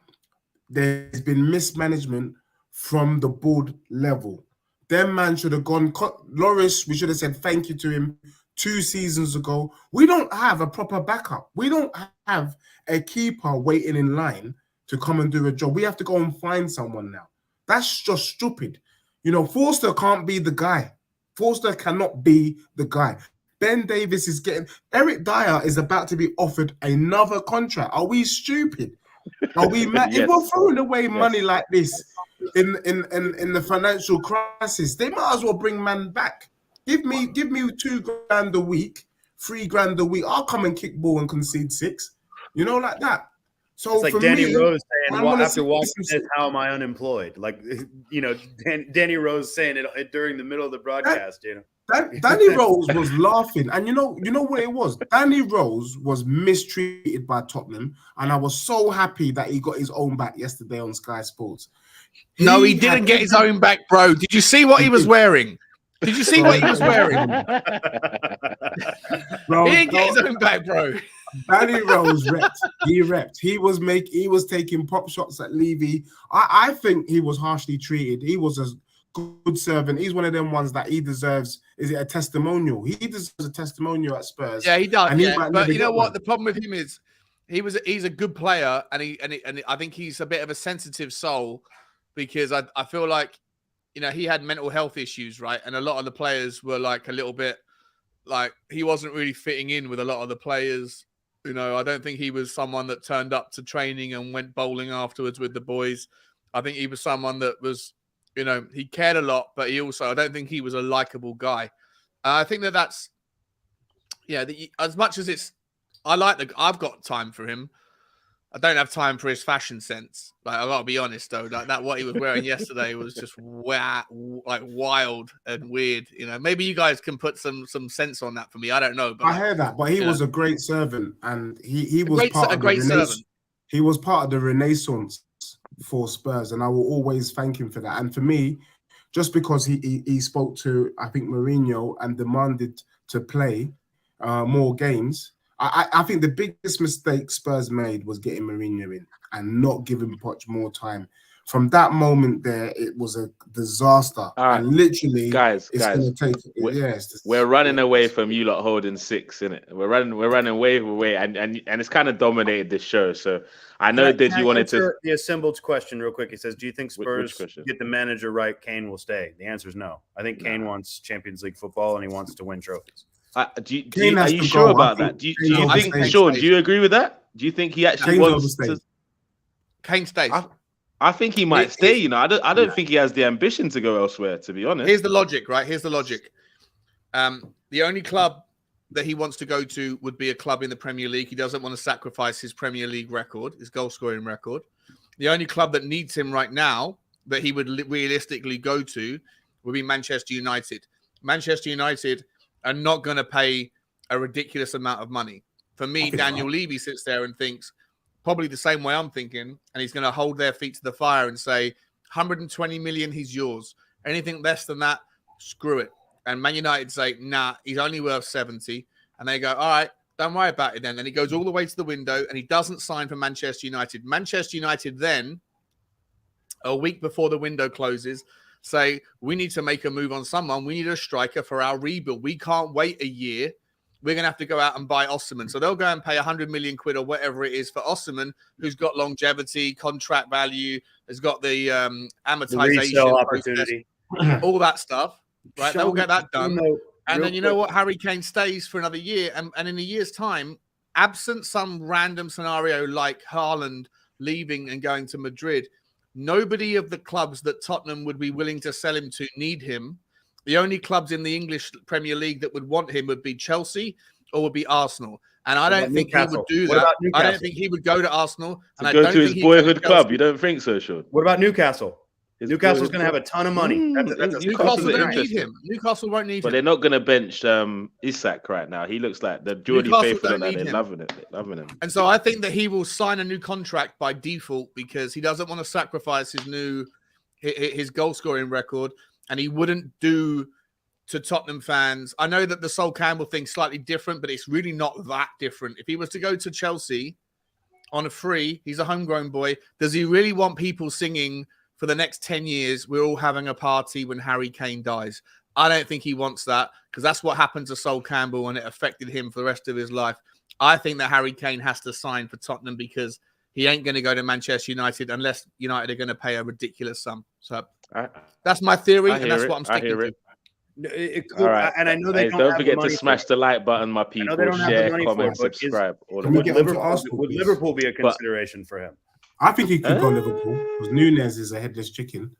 there's been mismanagement from the board level. Them man should have gone. Lloris, we should have said thank you to him 2 seasons ago. We don't have a proper backup. We don't have a keeper waiting in line to come and do a job. We have to go and find someone now. That's just stupid. You know, Forster can't be the guy. Forster cannot be the guy. Ben Davis is getting... Eric Dyer is about to be offered another contract. Are we stupid? Are we mad? Yes. If we're throwing away money like this in the financial crisis, they might as well bring man back. Give me $2,000 a week, $3,000 a week. I'll come and kick ball and concede 6. You know, like that. So it's like for Danny me, Rose saying, well, after watching this, how am I unemployed? Like, you know, Danny Rose saying it during the middle of the broadcast, you know. Danny Rose was laughing, and you know what it was? Danny Rose was mistreated by Tottenham, and I was so happy that he got his own back yesterday on Sky Sports. No, he didn't get his own back, bro. Did you see what he was wearing? Did you see what he was wearing? Bro, he didn't get his own back, bro. Danny Rose repped. He repped. He was taking pop shots at Levy. I think he was harshly treated. He was a good servant. He's one of them ones that he deserves. Is it a testimonial? He deserves a testimonial at Spurs. Yeah, he does. But you know what? The problem with him is he's a good player, and I think he's a bit of a sensitive soul because I feel like, you know, he had mental health issues, right? And a lot of the players were like a little bit like he wasn't really fitting in with a lot of the players. You know, I don't think he was someone that turned up to training and went bowling afterwards with the boys. I think he was someone that was, you know, he cared a lot, but I don't think he was a likable guy. I think that's, yeah, as much as I've got time for him. I don't have time for his fashion sense. Like, I gotta be honest though, that what he was wearing yesterday was just wild and weird. You know, maybe you guys can put some sense on that for me. I don't know. But I hear that, but he was a great servant, and he was a great servant. He was part of the renaissance for Spurs, and I will always thank him for that. And for me, just because he spoke to, I think, Mourinho and demanded to play more games, I think the biggest mistake Spurs made was getting Mourinho in and not giving Poch more time. From that moment there, it was a disaster. And literally, guys, we're running away from you lot holding 6, innit? We're running way away, and it's kind of dominated this show. So I know that you wanted to the assembled's question real quick. It says, "Do you think Spurs get the manager right? Kane will stay." The answer is no. I think Kane wants Champions League football and he wants to win trophies. Are you sure about that? Do you think, Sean? Do you agree with that? Do you think he actually wants to? Kane stays. I think he might stay. You know, I don't think he has the ambition to go elsewhere. To be honest, here's the logic, right? Here's the logic. The only club that he wants to go to would be a club in the Premier League. He doesn't want to sacrifice his Premier League record, his goal scoring record. The only club that needs him right now that he would realistically go to would be Manchester United. Manchester United are not going to pay a ridiculous amount of money. For me, Daniel Levy sits there and thinks probably the same way I'm thinking, and he's going to hold their feet to the fire and say, 120 million, he's yours. Anything less than that, screw it. And Man United say, nah, he's only worth 70. And they go, all right, don't worry about it then. Then he goes all the way to the window and he doesn't sign for Manchester United. Manchester United then, a week before the window closes, say, we need to make a move on someone. We need a striker for our rebuild. We can't wait a year. We're going to have to go out and buy Osimhen. So they'll go and pay 100 million quid or whatever it is for Osimhen, who's got longevity, contract value, has got the amortization opportunity, all that stuff. Right? They'll get that done. And then you know what? Harry Kane stays for another year. And in a year's time, absent some random scenario like Haaland leaving and going to Madrid, nobody of the clubs that Tottenham would be willing to sell him to need him. The only clubs in the English Premier League that would want him would be Chelsea or would be Arsenal. And I don't think he would do that. I don't think he would go to Arsenal. And go to his boyhood club. You don't think so, Sean? What about Newcastle? Newcastle's going to have a ton of money. Newcastle don't need him. Newcastle won't need him. But they're not going to bench Isak right now. He looks like the Geordie faithful and they're loving it. They're loving him. And so I think that he will sign a new contract by default because he doesn't want to sacrifice his goal scoring record. And he wouldn't do to Tottenham fans. I know that the Sol Campbell thing's slightly different, but it's really not that different. If he was to go to Chelsea on a free, he's a homegrown boy. Does he really want people singing for the next 10 years, we're all having a party when Harry Kane dies? I don't think he wants that because that's what happened to Sol Campbell and it affected him for the rest of his life. I think that Harry Kane has to sign for Tottenham because he ain't going to go to Manchester United unless United are going to pay a ridiculous sum. So that's my theory, and that's what I'm sticking to. All right. And I know they don't forget to smash the like button, my people. Share, comment, subscribe. Would Liverpool be a consideration for him? I think he could go Liverpool because Nunes is a headless chicken.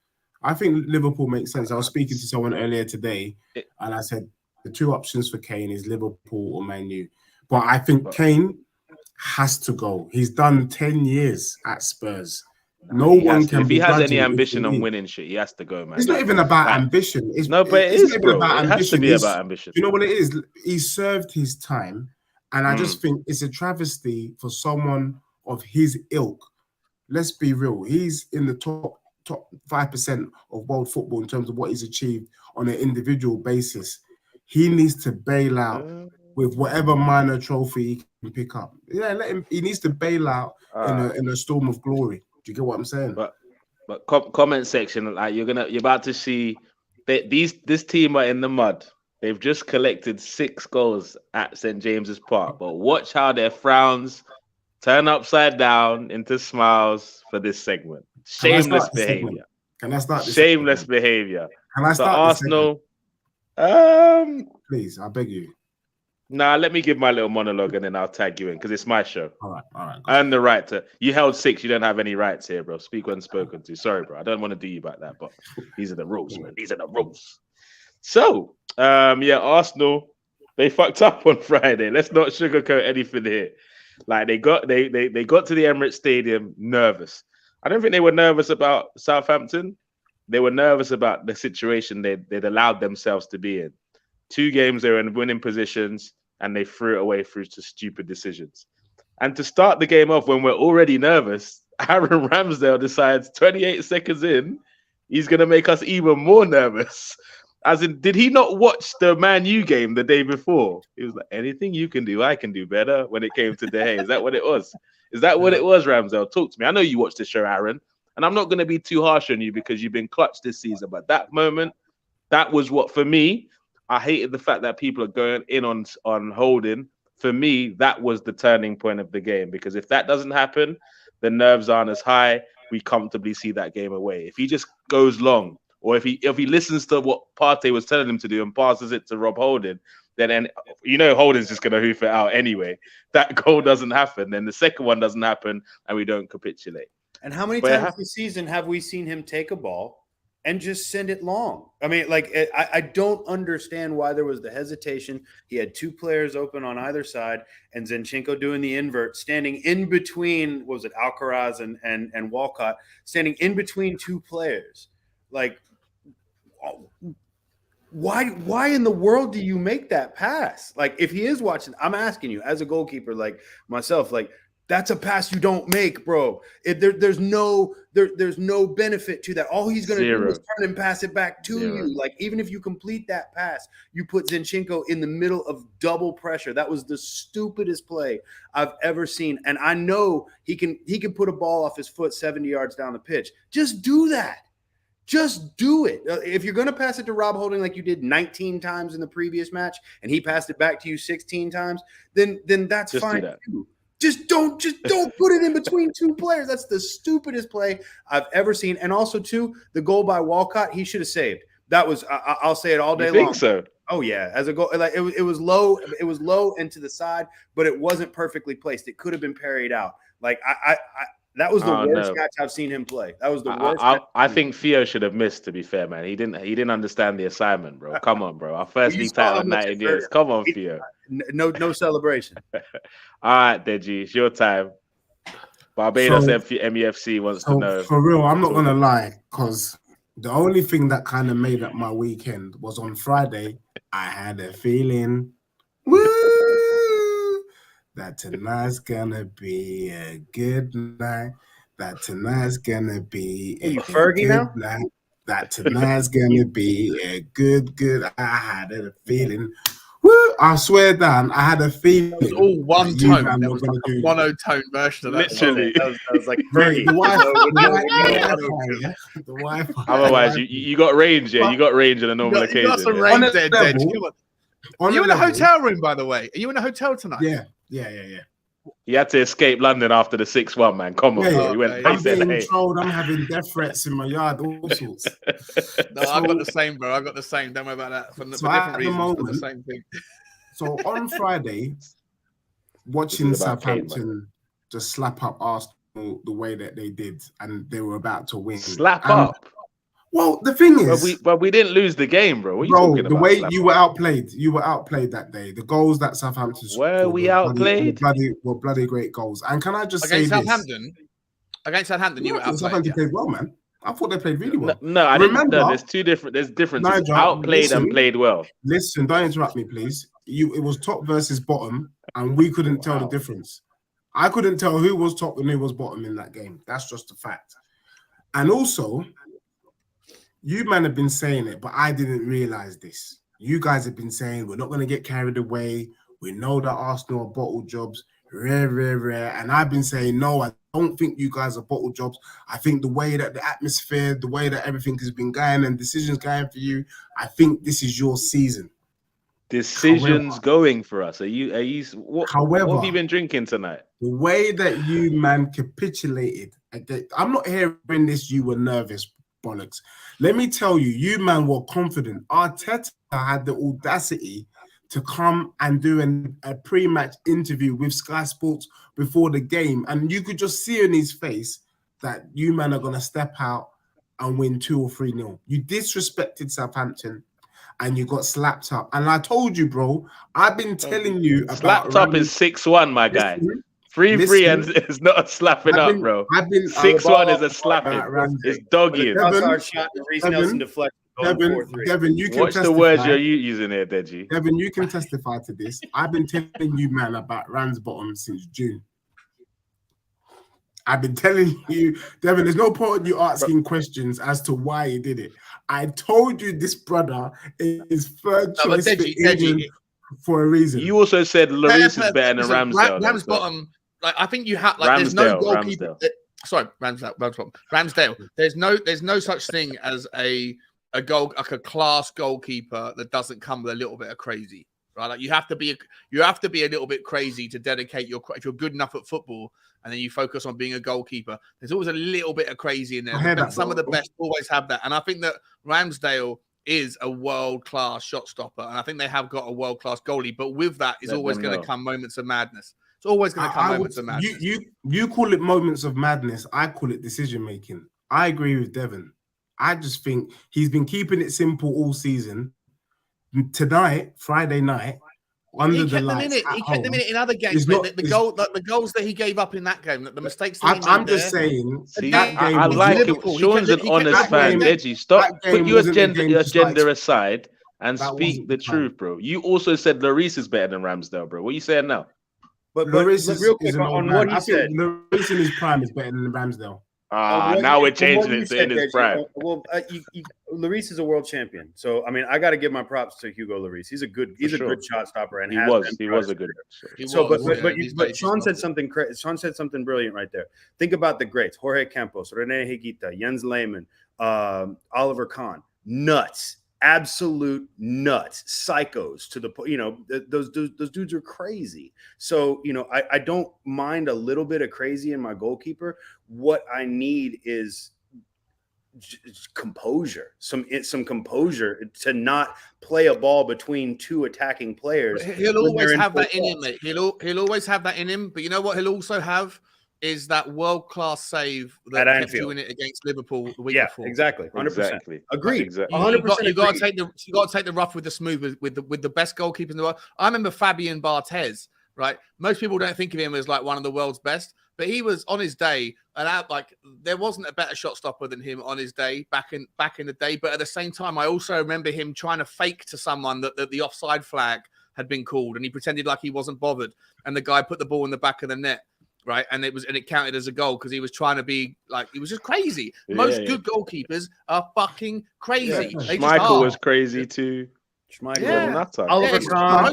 I think Liverpool makes sense. I was speaking to someone earlier today, and I said the two options for Kane is Liverpool or Man U. But I think Kane has to go. He's done 10 years at Spurs. No one can. If he has any ambition on winning shit, he has to go, man. It's not even about ambition. It is, bro. It has to be about ambition. You know what it is? He served his time, and I just think it's a travesty for someone of his ilk. Let's be real. He's in the top 5% of world football in terms of what he's achieved on an individual basis. He needs to bail out with whatever minor trophy he can pick up. Yeah, let him. He needs to bail out in a storm of glory. Do you get what I'm saying? But comment section, like you're about to see that this team are in the mud. They've just collected 6 goals at St. James's Park, but watch how their frowns turn upside down into smiles for this segment. Shameless behavior. Can I start? Shameless behavior. Can I start? Arsenal. Please, I beg you. Nah, let me give my little monologue and then I'll tag you in because it's my show. All right. I earn the right to. You held 6. You don't have any rights here, bro. Speak when spoken to. Sorry, bro. I don't want to do you about that, but these are the rules, man. These are the rules. So, Arsenal, they fucked up on Friday. Let's not sugarcoat anything here. Like they got to the Emirates Stadium nervous. I don't think they were nervous about Southampton. They were nervous about the situation they'd allowed themselves to be in. 2 games they were in winning positions and they threw it away through to stupid decisions. And to start the game off when we're already nervous, Aaron Ramsdale decides 28 seconds in, he's going to make us even more nervous. As in, did he not watch the Man U game the day before? He was like, anything you can do, I can do better when it came to De Gea. Is that what it was? Is that what it was, Ramsdale? Talk to me. I know you watched the show, Aaron, and I'm not going to be too harsh on you because you've been clutch this season. But that moment, that was what, for me, I hated the fact that people are going in on holding. For me, that was the turning point of the game because if that doesn't happen, the nerves aren't as high. We comfortably see that game away. If he just goes long, or if he listens to what Partey was telling him to do and passes it to Rob Holding, then Holding's just going to hoof it out anyway. That goal doesn't happen. Then the second one doesn't happen and we don't capitulate. And how many times this season have we seen him take a ball, and just send it long. I mean, like, I don't understand why there was the hesitation. He had two players open on either side, and Zinchenko doing the invert, standing in between, what was it, Alcaraz and Walcott, standing in between two players. Like, why in the world do you make that pass? Like, if he is watching, I'm asking you as a goalkeeper, like myself, like, that's a pass you don't make, bro. There's no benefit to that. All he's going to do is turn and pass it back to you. Like, even if you complete that pass, you put Zinchenko in the middle of double pressure. That was the stupidest play I've ever seen. And I know he can put a ball off his foot 70 yards down the pitch. Just do that. Just do it. If you're going to pass it to Rob Holding like you did 19 times in the previous match, and he passed it back to you 16 times, then that's just fine too. Just don't put it in between two players. That's the stupidest play I've ever seen. And also, too, the goal by Walcott, he should have saved. That was I'll say it all day long. You think so? Oh yeah, as a goal, like it was low and to the side, but it wasn't perfectly placed. It could have been parried out. Like that was the worst match I've seen him play. That was the worst. I think Theo should have missed. To be fair, man, he didn't understand the assignment, bro. Come on, bro. Our first league title in 19 years. Come on, Theo. No celebration. All right, Deji, it's your time. Barbados MEFC wants to know. For real, I'm not gonna lie, because the only thing that kind of made up my weekend was on Friday. I had a feeling, that tonight's gonna be a good night. That tonight's gonna be a good night. That tonight's gonna be a good. I had a feeling. Woo! I swear down, I had a feeling. It was all one tone. That was like a monotone version of that. Literally. That was like the Wi-Fi. Otherwise, you got range, yeah. You got range on a normal occasion. You got some range there, Deji. Come on. Are you in a hotel room, by the way? Are you in a hotel tonight? Yeah. He had to escape London after the 6-1, man. Come on, bro. He went. I'm being trolled. I'm having death threats in my yard, all sorts. No, I've got the same, bro. I've got the same. Don't worry about that. For different reasons, the same thing. So on Friday, watching Southampton just slap up Arsenal the way that they did, and they were about to win. Slap up. Well, the thing is, but we didn't lose the game, bro. What are you talking about? The way you were outplayed that day. The goals that Southampton scored were we outplayed? Were bloody great goals. And can I just against say Southampton? This? Against Southampton, you were outplayed. Southampton played well, man. I thought they played really well. No, I didn't. No, there's differences. Nigel, outplayed and played well. Listen, don't interrupt me, please. It was top versus bottom, and we couldn't tell the difference. I couldn't tell who was top and who was bottom in that game. That's just a fact. And also, you man have been saying it, but I didn't realize this. You guys have been saying we're not going to get carried away. We know that Arsenal are bottle jobs, rare. And I've been saying, no, I don't think you guys are bottle jobs. I think the way that the atmosphere, the way that everything has been going and decisions going for you, I think this is your season. Decisions going for us. Are you? What have you been drinking tonight? The way that you man capitulated. I'm not hearing this. You were nervous. Bollocks. Let me tell you, you man were confident. Arteta had the audacity to come and do a pre-match interview with Sky Sports before the game, and you could just see in his face that you man are gonna step out and win 2 or 3-0. You disrespected Southampton, and you got slapped up. And I told you, bro, I've been telling you about slapped up is 6-1, my guy. 3-3 and it's not a slapping up, bro. 6-1 is a slapping. It's doggy. Devin, you can watch the words you're using here, Deji. Devin, you can testify to this. I've been telling you, man, about Ramsbottom since June. I've been telling you, Devin, there's no point in you asking questions as to why he did it. I told you this brother is third choice for a reason. You also said Lloris is better than Ramsdale. Ramsbottom. Like, I think you have there's no goalkeeper. Ramsdale. There's no such thing as a class goalkeeper that doesn't come with a little bit of crazy, right? Like you have to be a little bit crazy to dedicate if you're good enough at football and then you focus on being a goalkeeper. There's always a little bit of crazy in there. Some of the best always have that, and I think that Ramsdale is a world-class shot stopper, and I think they have got a world-class goalie. But with that is always going to come moments of madness. It's always going to come moments of madness. You call it moments of madness. I call it decision making. I agree with Devin. I just think he's been keeping it simple all season. Tonight, Friday night, under the lights at He home, kept them in it in other games, mate. The goals that he gave up in that game, the mistakes that he made I'm just saying. See, that game I was like not- it. Sean's an honest fan, Deji. that Stop, game put your wasn't a game just agenda like- aside and That speak wasn't the the truth, bro. You also said Lloris is better than Ramsdale, bro. What are you saying now? But Lloris real is quick an old on man. what he I think said. Lloris in his prime is better than Ramsdale. Now we're changing it to in his prime. Lloris is a world champion, so I mean, I got to give my props to Hugo Lloris. He's a good shot stopper, and He was a good. But Sean said something. Sean said something brilliant right there. Think about the greats: Jorge Campos, Rene Higuita, Jens Lehmann, Oliver Kahn. Nuts. Absolute nuts, psychos to the those dudes are crazy. So I don't mind a little bit of crazy in my goalkeeper. What I need is composure, some composure to not play a ball between two attacking players. He'll always have that in him, mate. He'll always have that in him. But you know what? He'll also have is that world-class save that kept you in it against Liverpool the week before. Exactly. 100%. Exactly. Agreed. Exactly. 100%. You got to take the rough with the smooth with the best goalkeepers in the world. I remember Fabian Barthez, right? Most people don't think of him as like one of the world's best, but he was on his day, and there wasn't a better shot stopper than him on his day back in the day. But at the same time, I also remember him trying to fake to someone that the offside flag had been called, and he pretended like he wasn't bothered, and the guy put the ball in the back of the net. Right, and it counted as a goal because he was trying to be like he was just crazy. Most good goalkeepers are fucking crazy. Yeah. Schmeichel was crazy too. Schmeichel, Oliver Kahn. I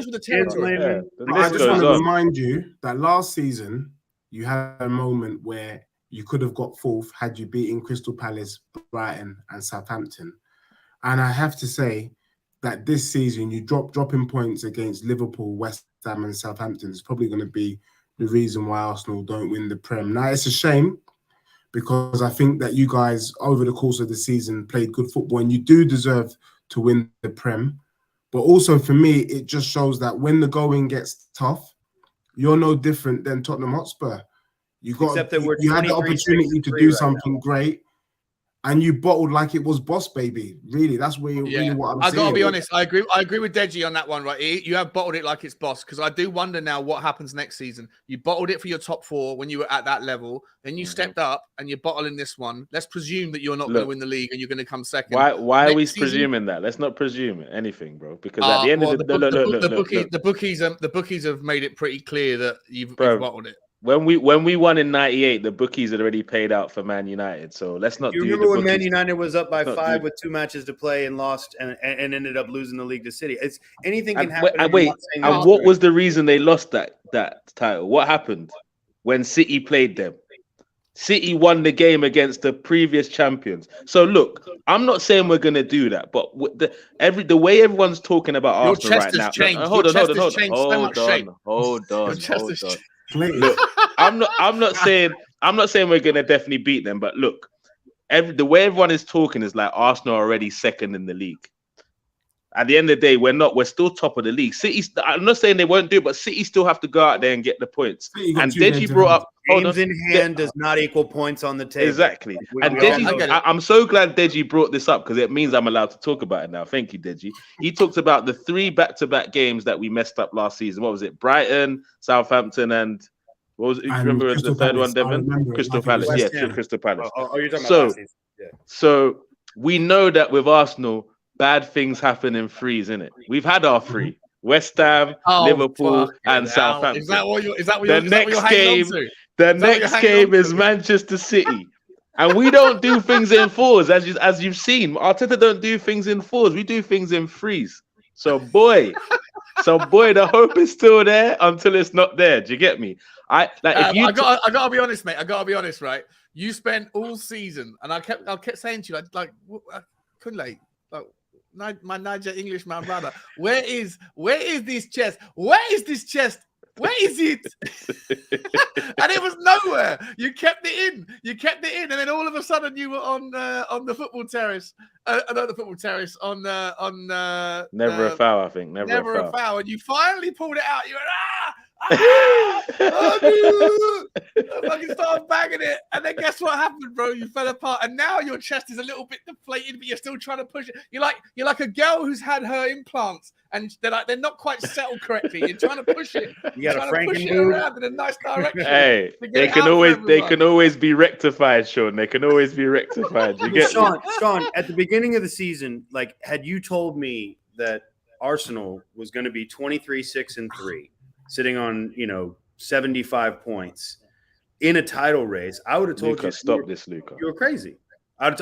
just want to remind you that last season you had a moment where you could have got fourth had you beaten Crystal Palace, Brighton, and Southampton. And I have to say that this season you dropping points against Liverpool, West Ham, and Southampton is probably going to be the reason why Arsenal don't win the Prem. Now, it's a shame because I think that you guys, over the course of the season, played good football and you do deserve to win the Prem. But also, for me, it just shows that when the going gets tough, you're no different than Tottenham Hotspur. You had the opportunity to do something great, and you bottled like it was boss baby. Really, that's really what I'm saying. I gotta be honest. I agree with Deji on that one, right? You have bottled it like it's boss, because I do wonder now what happens next season. You bottled it for your top four when you were at that level, then you stepped up and you're bottling this one. Let's presume that you're not going to win the league and you're going to come second. Why are we presuming that? Let's not presume anything, bro. Because at the end of the bookies have made it pretty clear that you've bottled it. When we won in '98, the bookies had already paid out for Man United. So let's not. You remember when Man United was up by 5 with 2 matches to play and lost and ended up losing the league to City? It's anything can happen. And what was the reason they lost that title? What happened when City played them? City won the game against the previous champions. So look, I'm not saying we're gonna do that, but the way everyone's talking about Arsenal right now. Hold on. Look, I'm not saying we're gonna definitely beat them, but look, the way everyone is talking is like Arsenal are already second in the league. At the end of the day, we're still top of the league. City, I'm not saying they won't do it, but City still have to go out there and get the points. And Deji brought up games in hand does not equal points on the table. Exactly. And Deji, I'm so glad Deji brought this up because it means I'm allowed to talk about it now. Thank you, Deji. He talked about the 3 back-to-back games that we messed up last season. What was it? Brighton, Southampton, and what was it? You remember the third one, Devon? Crystal Palace. Yeah, Crystal Palace. You're talking about last season. Yeah. So we know that with Arsenal, bad things happen in threes, innit? We've had our 3. West Ham, Liverpool, and Southampton. Is that what you're hanging on to? The next game is Manchester City. And we don't do things in 4s, as you've seen. Arteta don't do things in 4s. We do things in 3s. So boy, the hope is still there until it's not there. Do you get me? I gotta be honest, mate. I gotta be honest, right? You spent all season, and I kept saying to you, Kunle, my Niger Englishman brother, where is this chest? Where is this chest? Where is it? And it was nowhere. You kept it in, and then all of a sudden you were on the football terrace. Not the football terrace, on Never a Foul, I think. Never a Foul. And you finally pulled it out. You went, I fucking started banging it, and then guess what happened, bro? You fell apart, and now your chest is a little bit deflated, but you're still trying to push it. You're like a girl who's had her implants, and they're not quite settled correctly. You're trying to push it. You got a push it Frankenboob. around in a nice direction. Hey, they can always be rectified, Sean. They can always be rectified. You get me? Sean, at the beginning of the season, like, had you told me that Arsenal was going to be 23-6-3, sitting on 75 points in a title race, I would have told Luca, you, stop this, Luca. You were crazy.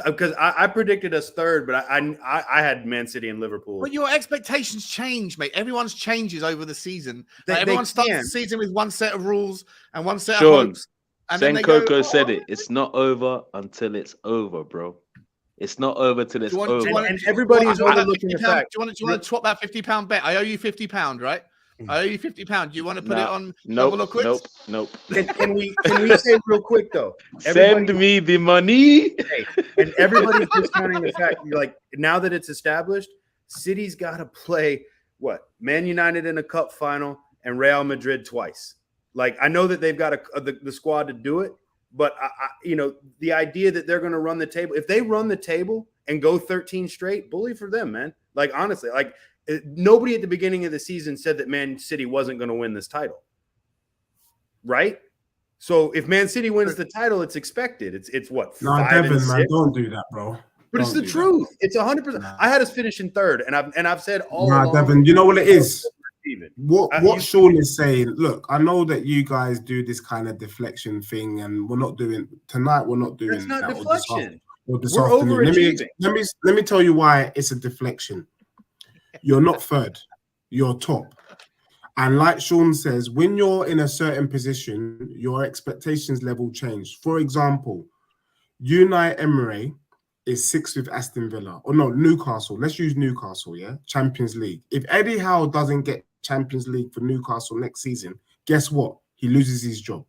Because I predicted us third, but I had Man City and Liverpool. But your expectations change, mate. Everyone's changes over the season. They Everyone starts can. the season with one set of rules and one set Sean, of hopes. And then they Coco go, said it. It's not over until it's over, bro. It's not over till it's over. And everybody's overlooking the fact. Do you want to swap that £50 bet? I owe you £50, right? I owe you £50. Do you want to put it on? Nope. Can we say real quick though? Send me the money. And everybody's discounting the fact. Like, now that it's established, City's got to play what? Man United in a cup final and Real Madrid twice. Like, I know that they've got the squad to do it, but the idea that they're going to run the table. If they run the table and go 13 straight, bully for them, man. Like, honestly, like. Nobody at the beginning of the season said that Man City wasn't going to win this title, right? So if Man City wins the title, it's expected. It's what? No, Devin, man, don't do that, bro. But it's the truth. It's 100%. I had us finish in third, and I've said all along. Devin, you know what it is? What Sean is saying. Look, I know that you guys do this kind of deflection thing, and we're not doing tonight. We're not doing. It's not that deflection. Or this We're afternoon. overachieving. Let me tell you why it's a deflection. You're not third, you're top. And like Sean says, when you're in a certain position, your expectations level change. For example, Unai Emery is 6th with Aston Villa. Or no, Newcastle. Let's use Newcastle, yeah? Champions League. If Eddie Howe doesn't get Champions League for Newcastle next season, guess what? He loses his job.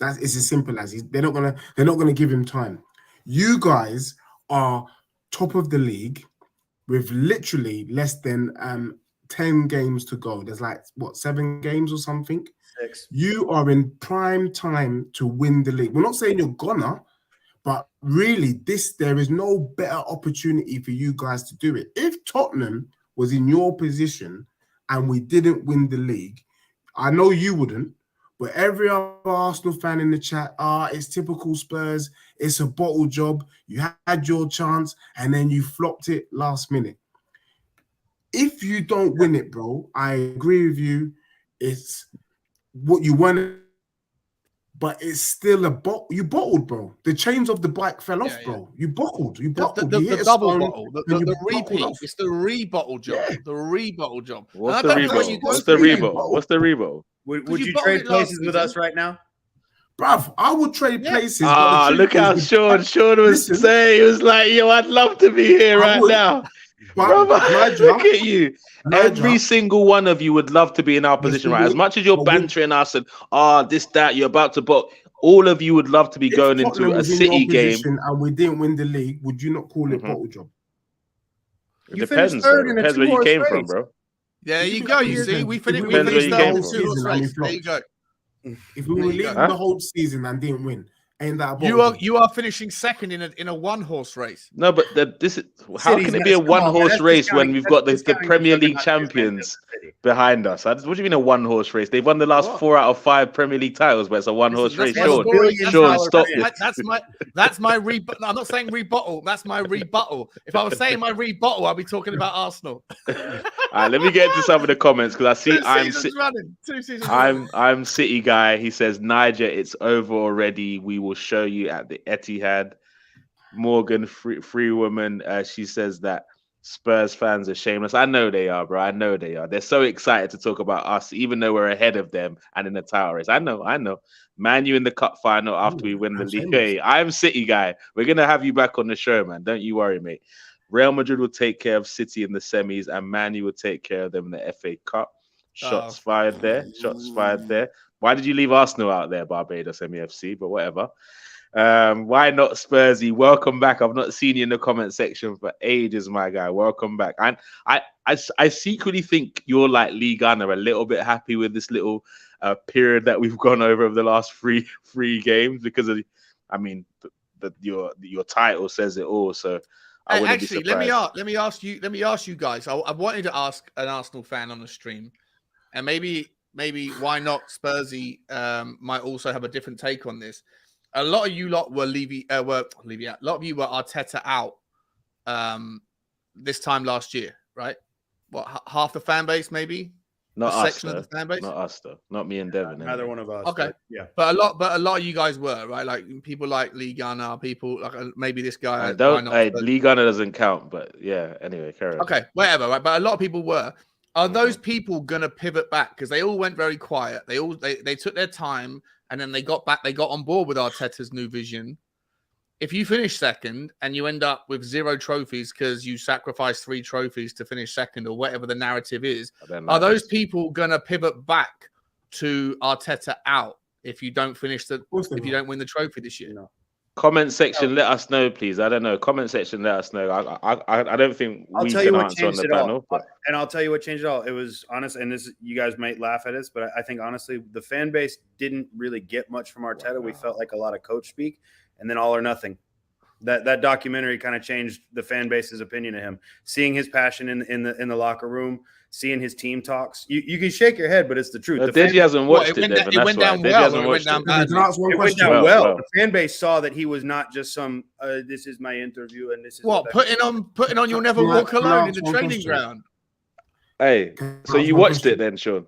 It's as simple as they're not gonna give him time. You guys are top of the league with literally less than 10 games to go. There's like, 7 games or something? 6. You are in prime time to win the league. We're not saying you're gonna, but really, there is no better opportunity for you guys to do it. If Tottenham was in your position and we didn't win the league, I know you wouldn't, but every other Arsenal fan in the chat, it's typical Spurs. It's a bottle job. You had your chance and then you flopped it last minute. If you don't win it, bro, I agree with you. It's what you want, but it's still you bottled, bro. The chains of the bike fell off, bro. You bottled. You bottled. The double bottle, the repeat. It's the rebottle job. Yeah. The rebottle job. What's the rebottle? What's the rebottle? Would you trade places with us right now? Bruv, I would trade places. Look how Sean was saying. He was like, yo, I'd love to be here right now. Brother, look at you. Every single one of you would love to be in our position, right? As much as you're bantering us and this, that, you're about to book, all of you would love to be going into a City game. And we didn't win the league, would you not call it bottle job? It depends. Depends where you came from, bro. There you go. You see, we finished the whole season. There you go. If we were leading the whole season and didn't win, ain't that a bottle you are finishing second in a one-horse race. No, but how can it be a one-horse race when we've got the Premier League champions behind us? What do you mean a one-horse race? They've won the last 4 out of 5 Premier League titles, but it's a one-horse race. Sean, stop this. That's my rebuttal. I'm not saying rebuttal. That's my rebuttal. If I was saying my rebuttal, I'd be talking about Arsenal. All right, let me get into some of the comments because I see I'm City guy. He says, Niger, it's over already. We will show you at the Etihad. Morgan, free woman, she says that Spurs fans are shameless. I know they are, bro. I know they are. They're so excited to talk about us, even though we're ahead of them and in the title race. I know. Man, you in the cup final after we win the league. Hey, I'm City guy. We're gonna have you back on the show, man. Don't you worry, mate. Real Madrid will take care of City in the semis, and Man U will take care of them in the FA Cup. Shots fired there. Why did you leave Arsenal out there, Barbados MEFC? But whatever. Why not Spursy? Welcome back. I've not seen you in the comment section for ages, my guy. Welcome back. And I secretly think you're like Lee Gunner, a little bit happy with this little period that we've gone over the last three games because of, I mean, your title says it all. So I wouldn't be surprised. Let me ask you guys. I wanted to ask an Arsenal fan on the stream, and maybe why not Spursy might also have a different take on this. A lot of you lot were Levy out. A lot of you were Arteta out this time last year, right? What, half the fan base, maybe? Not a us, section of the fan base? Not us, though. Not me and Devin. Neither one of us. Okay, yeah. But a lot of you guys were, right? Like people like Lee Gunner, people like maybe this guy. Lee Gunner doesn't count, but yeah. Anyway, carry on. Okay, whatever. Right? But a lot of people were. Are those people gonna pivot back? Because they all went very quiet. They took their time, and then they got back. They got on board with Arteta's new vision. If you finish second and you end up with 0 trophies because you sacrificed 3 trophies to finish second, or whatever the narrative is, are those people gonna pivot back to Arteta out if you don't finish if you don't win the trophy this year? No. Comment section, let us know, please. I don't know. Comment section, let us know. I don't think we can answer on the panel. And I'll tell you what changed it all. It was honest, and this, you guys might laugh at this, but I think honestly, the fan base didn't really get much from Arteta. Wow. We felt like a lot of coach speak, and then all or nothing. That documentary kind of changed the fan base's opinion of him. Seeing his passion in the locker room, seeing his team talks. You can shake your head, but it's the truth. Deji hasn't watched it. It went down well. It went down well. The fan base saw that he was not just some. This is my interview, and this is what putting on. You'll never walk alone in the training ground. Hey, so you watched it then, Sean?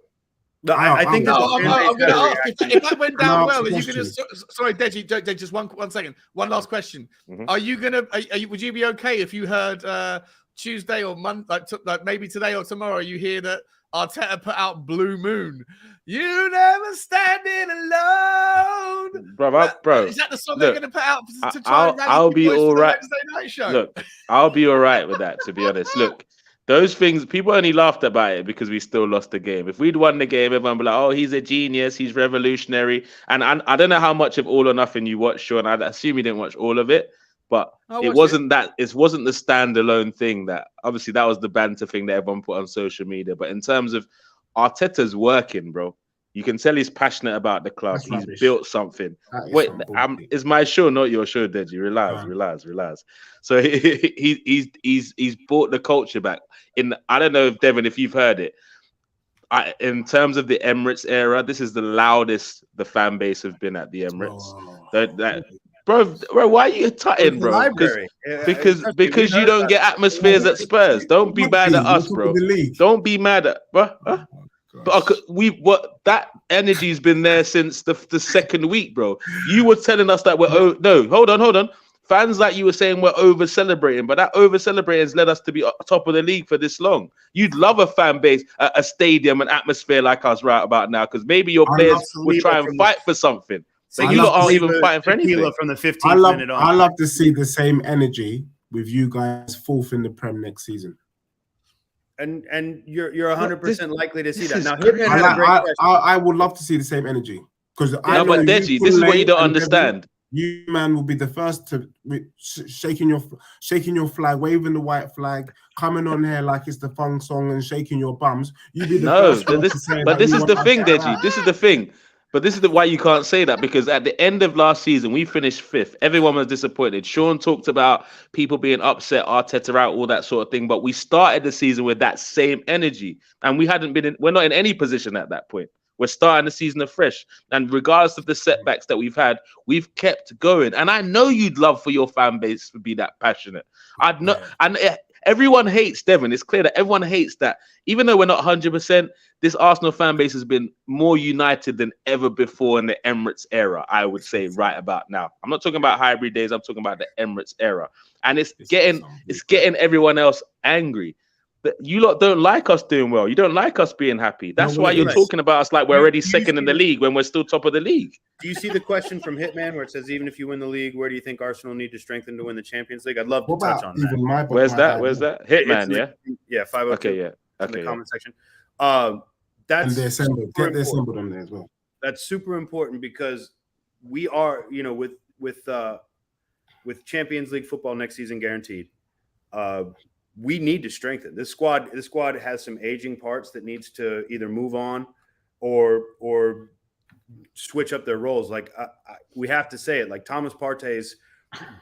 No, I think I'm going to ask if that went down well. Are you going to? Sorry, Deji, just one second. One last question. Mm-hmm. Are you going to? Would you be okay if you heard Tuesday or Monday, like maybe today or tomorrow, you hear that Arteta put out Blue Moon? You never standing alone, bro. Is that the song they're going to put out to try? I'll be all right. Wednesday night show? Look, I'll be all right with that. To be honest, look. Those things, people only laughed about it because we still lost the game. If we'd won the game, everyone would be like, oh, he's a genius, he's revolutionary. And I don't know how much of All or Nothing you watched, Sean. I assume you didn't watch all of it, but it wasn't the standalone thing that, obviously, that was the banter thing that everyone put on social media. But in terms of Arteta's working, bro, you can tell he's passionate about the club. He's built something. Wait, it's my show, not your show, Deji. Relax. So he's brought the culture back. I don't know if Devin, if you've heard it. In terms of the Emirates era, this is the loudest the fan base have been at the Emirates. Bro, why are you tutting, bro? Because you don't get atmospheres at Spurs. Don't be mad at us, bro. Don't be mad at, bro. Huh? But that energy's been there since the second week, bro. You were telling us that hold on. Fans like you were saying we're over celebrating, but that over celebrating has led us to be top of the league for this long. You'd love a fan base, a stadium, an atmosphere like us right about now, because maybe your players would try and fight for something. So you lot aren't even fighting for anything. From the 15th minute on. I love to see the same energy with you guys fourth in the Prem next season. And you're 100% likely to see that. Now, Hitman had a great question. I would love to see the same energy because but Deji, this is what you don't understand. You man will be the first to shaking your flag, waving the white flag, coming on here like it's the fun song and shaking your bums. You be the first. But this is the thing, Deji. This is the thing. But this is why you can't say that, because at the end of last season, we finished 5th. Everyone was disappointed. Sean talked about people being upset, Arteta out, all that sort of thing. But we started the season with that same energy. And we're not in any position at that point. We're starting the season afresh. And regardless of the setbacks that we've had, we've kept going. And I know you'd love for your fan base to be that passionate. Everyone hates Devin. It's clear that everyone hates that. Even though we're not 100%, this Arsenal fan base has been more united than ever before in the Emirates era, I would say, right about now. I'm not talking about hybrid days. I'm talking about the Emirates era. And it's getting everyone else angry. But you lot don't like us doing well. You don't like us being happy. That's why you're talking about us like we're already second in the league when we're still top of the league. Do you see the question from Hitman where it says, even if you win the league, where do you think Arsenal need to strengthen to win the Champions League? I'd love to touch on that. Where's that? Hitman, yeah? Yeah, 502. Okay, yeah. In the comment section. That's they're assembled on there as well. That's super important because we are, with Champions League football next season guaranteed, we need to strengthen this squad. This squad has some aging parts that needs to either move on or switch up their roles. Like we have to say it. Like Thomas Partey's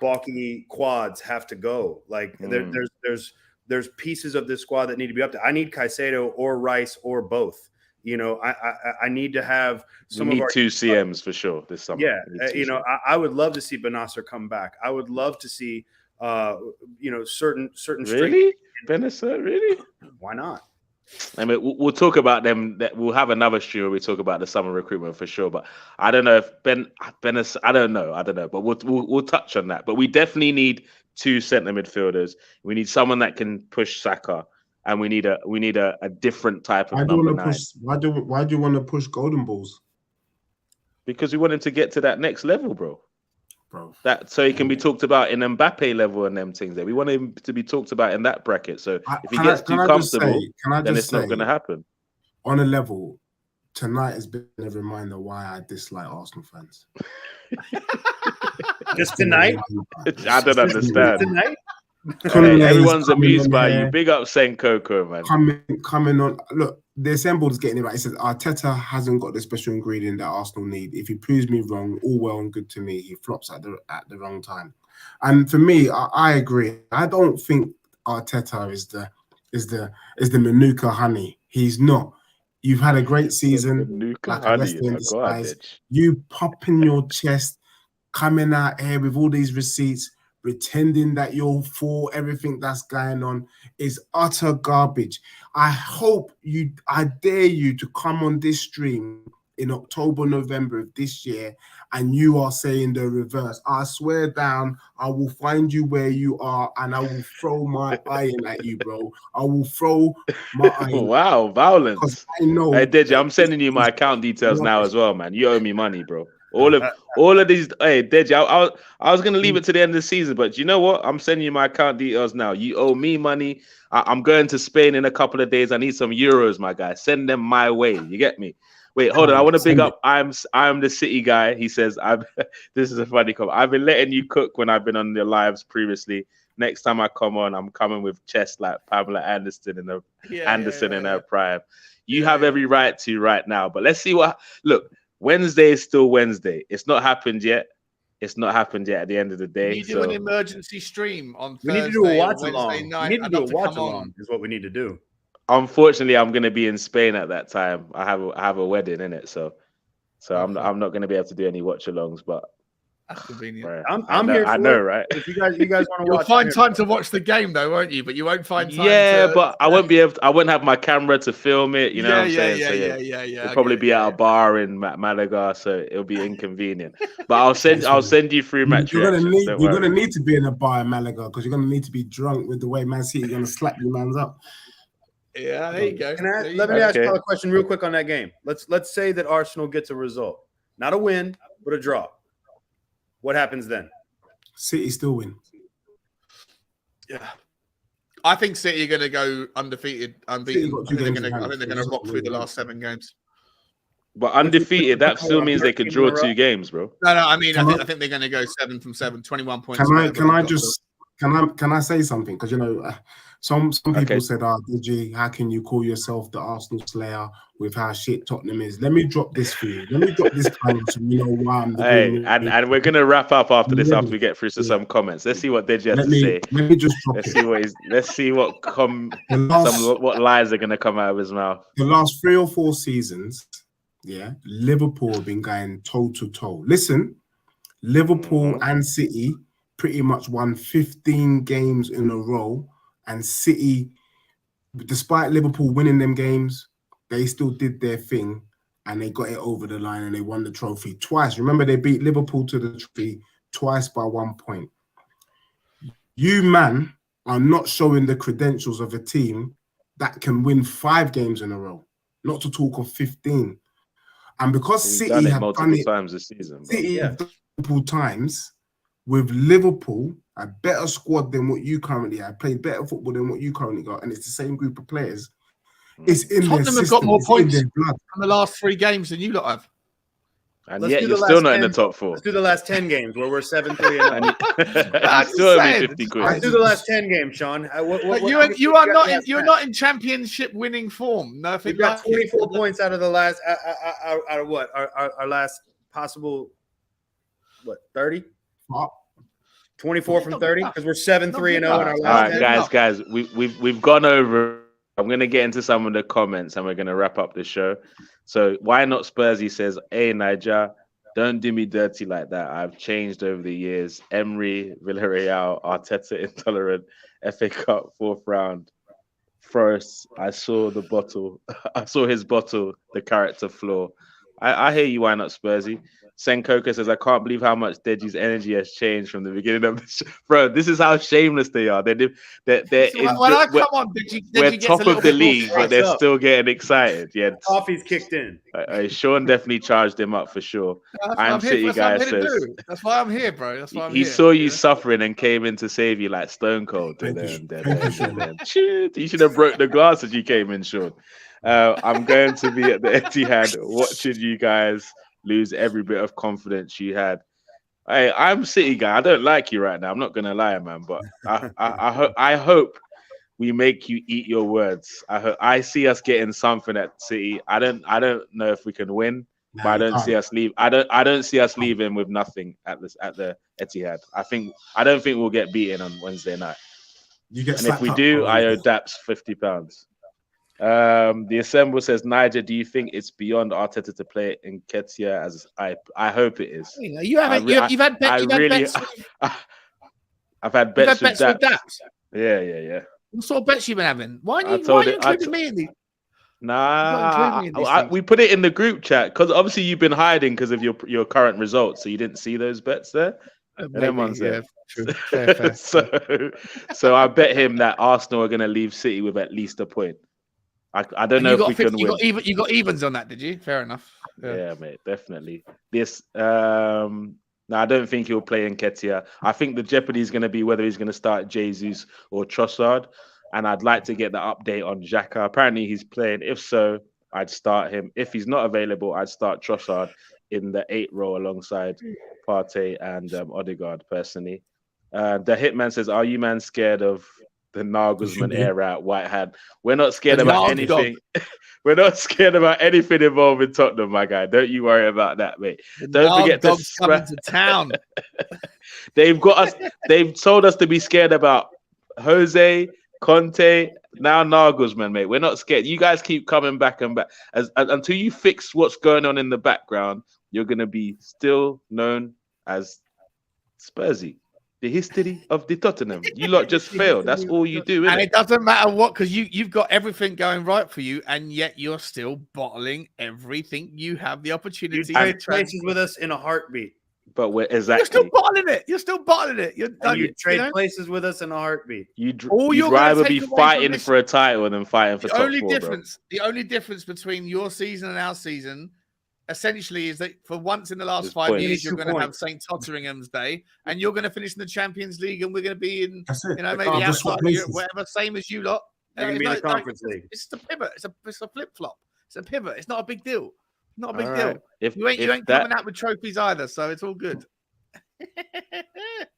bulky quads have to go. Like there's pieces of this squad that need to be up there. I need Caicedo or Rice or both. You know, I need to have some of our two CMs for sure this summer. Yeah, you know, I would love to see Benasser come back. I would love to see, you know, certain. Really, Benasser, really? Why not? I mean, we'll talk about them. That we'll have another stream where we talk about the summer recruitment for sure. But I don't know if Benasser. I don't know. But we'll touch on that. But we definitely need two centre midfielders. We need someone that can push Saka. And we need a different type of number 9. Why do you want to push Golden Balls? Because we want him to get to that next level, bro. That so he can be talked about in Mbappe level and them things. There, we want him to be talked about in that bracket. So if he gets too comfortable, then it's not going to happen. On a level, tonight has been a reminder why I dislike Arsenal fans. Just tonight? I don't understand. Tonight? Hey, everyone's amused by you. Big up Coco, man. Coming on. Look, the assembled is getting it right. It says Arteta hasn't got the special ingredient that Arsenal need. If he proves me wrong, all well and good to me. He flops at the wrong time. And for me, I agree. I don't think Arteta is the Manuka honey. He's not. You've had a great season. You pop in your chest, coming out here with all these receipts, pretending that you're for everything that's going on is utter garbage. I dare you to come on this stream in October, November of this year, and you are saying the reverse. I swear down, I will find you where you are, and I will throw my iron at you, bro. I will throw my iron. Wow, violence. I know. Hey, Deji, I'm sending you my account details now as well, man. You owe me money, bro. All of these. Hey, Deji, I was gonna leave it to the end of the season, but you know what? I'm sending you my account details now. You owe me money. I'm going to Spain in a couple of days. I need some euros, my guy. Send them my way. You get me? Wait, hold on. I want to big up. I'm the City guy. He says, this is a funny comment. I've been letting you cook when I've been on the lives previously. Next time I come on, I'm coming with chest like Pamela Anderson in her prime. You have every right to right now, but let's see what. Look, Wednesday is still Wednesday. It's not happened yet. It's not happened yet. At the end of the day, we need to do an emergency stream on Thursday. We need to do a watch along. We need to do a watch along. Is what we need to do. Unfortunately, I'm going to be in Spain at that time. I have a wedding in it, so I'm not going to be able to do any watch alongs. But that's convenient. Right. I'm here. I know, right? If you guys want to watch, you'll find time to watch the game, though, won't you? But you won't find time. Yeah, but I won't be able. I won't have my camera to film it. You know what I'm saying? Yeah. We'll probably be at a bar in Malaga, so it'll be inconvenient. But I'll send you through match. You're gonna need to be in a bar in Malaga because you're gonna need to be drunk with the way Man City are gonna slap you man's up. Yeah, there you go. Let me ask you a question real quick on that game. Let's say that Arsenal gets a result, not a win, but a draw. What happens then? City still win. Yeah, I think City are going to go unbeaten. I think they're going to rock through the last 7 games. But undefeated, that still means they could draw 2 games, bro. No. I mean, I think they're going to go 7 from 7, 21 points. Can I say something? Because you know, some people said, Deji, how can you call yourself the Arsenal slayer with how shit Tottenham is? Let me drop this for you. Let me drop this kind so you know why I'm. And we're gonna wrap up after this. After we get through to some comments, let's see what Deji has to say. Let me just drop it. Let's see what lies are gonna come out of his mouth. The last 3 or 4 seasons, Liverpool have been going toe to toe. Listen, Liverpool and City pretty much won 15 games in a row, and City, despite Liverpool winning them games, they still did their thing and they got it over the line and they won the trophy twice. Remember, they beat Liverpool to the trophy twice by 1 point. You, man, are not showing the credentials of a team that can win 5 games in a row, not to talk of 15. And because City have done it times this season, multiple times, with Liverpool, a better squad than what you currently have, played better football than what you currently got, and it's the same group of players. It's in Tottenham their system. have got more points in their blood. from the last 3 games than you lot have. And Let's yet do you're the still last not in the 10 top 4. Let's do the last 10 games where we're 7-3 and And up. you still owe me 50 quid. Let's do the last 10 games, Sean. You are not in championship winning form. Nothing. We've got like 24 points out of the last out of what? Our last possible 30? 24 from 30 because we're 7-3 and 0 in our All last right, 10. guys, we've gone over. I'm gonna get into some of the comments and we're gonna wrap up the show. So why not Spurs? He says, "Hey Niger, don't do me dirty like that. I've changed over the years. Emery, Villarreal, Arteta intolerant, FA Cup 4th round. First, I saw the bottle. I saw his bottle. The character flaw. I hear you. Why not Spursy?" Senkoka says, "I can't believe how much Deji's energy has changed from the beginning of the show." Bro, this is how shameless they are. We're top of the league, but they're still getting excited. Yeah, Coffee's kicked in. Sean definitely charged him up for sure. I'm City guy says, "That's why I'm here, bro. That's why I'm he here." saw you suffering and came in to save you like Stone Cold. You should have broke the glass as you came in, Sean. I'm going to be at the Etihad watching you guys lose every bit of confidence you had. Hey, I'm City guy. I don't like you right now. I'm not gonna lie, man. But I hope we make you eat your words. I see us getting something at City. I don't know if we can win, but I don't see us leave. I don't see us leaving with nothing at the Etihad. I don't think we'll get beaten on Wednesday night. And if we do, I owe Daps £50. The Assemble says, Niger, do you think it's beyond Arteta to play in Nketiah? As I hope it is. You've had bets with Daps. Yeah. What sort of bets you been having? Why are you including me in these? We put it in the group chat because obviously you've been hiding because of your current results, so you didn't see those bets there. True. Fair. So I bet him that Arsenal are going to leave City with at least a point. I don't know if we can win. You got evens on that, did you? Fair enough. Yeah, mate, definitely. No, I don't think he'll play in Nketiah. I think the jeopardy is going to be whether he's going to start Jesus or Trossard. And I'd like to get the update on Xhaka. Apparently he's playing. If so, I'd start him. If he's not available, I'd start Trossard in the 8 row alongside Partey and Odegaard personally. The Hitman says, "Are you man scared of the Nagelsmann era at Whitehand?" We're not scared about anything. We're not scared about anything involving Tottenham, my guy. Don't you worry about that, mate. Don't forget to coming to town. They've told us to be scared about Jose, Conte, now Nagelsmann, mate. We're not scared. You guys keep coming back and back. Until you fix what's going on in the background, you're going to be still known as Spursy. The history of the Tottenham. You lot just failed. That's all you do, and it doesn't matter what, because you've got everything going right for you, and yet you're still bottling everything you have the opportunity. You trade places with us in a heartbeat. But you're still bottling it. You're still bottling it. You trade places with us in a heartbeat. You'd rather be fighting for a title than fighting for top 4, The only difference between your season and our season, essentially, is that for once in the last 5 years, you're going to have St. Totteringham's Day, and you're going to finish in the Champions League, and we're going to be in, maybe outside Europe, whatever, same as you lot. You're going to be in the Conference League. It's a pivot. It's a flip flop. It's a pivot. It's not a big deal. Not a big deal. You ain't coming out with trophies either, so it's all good.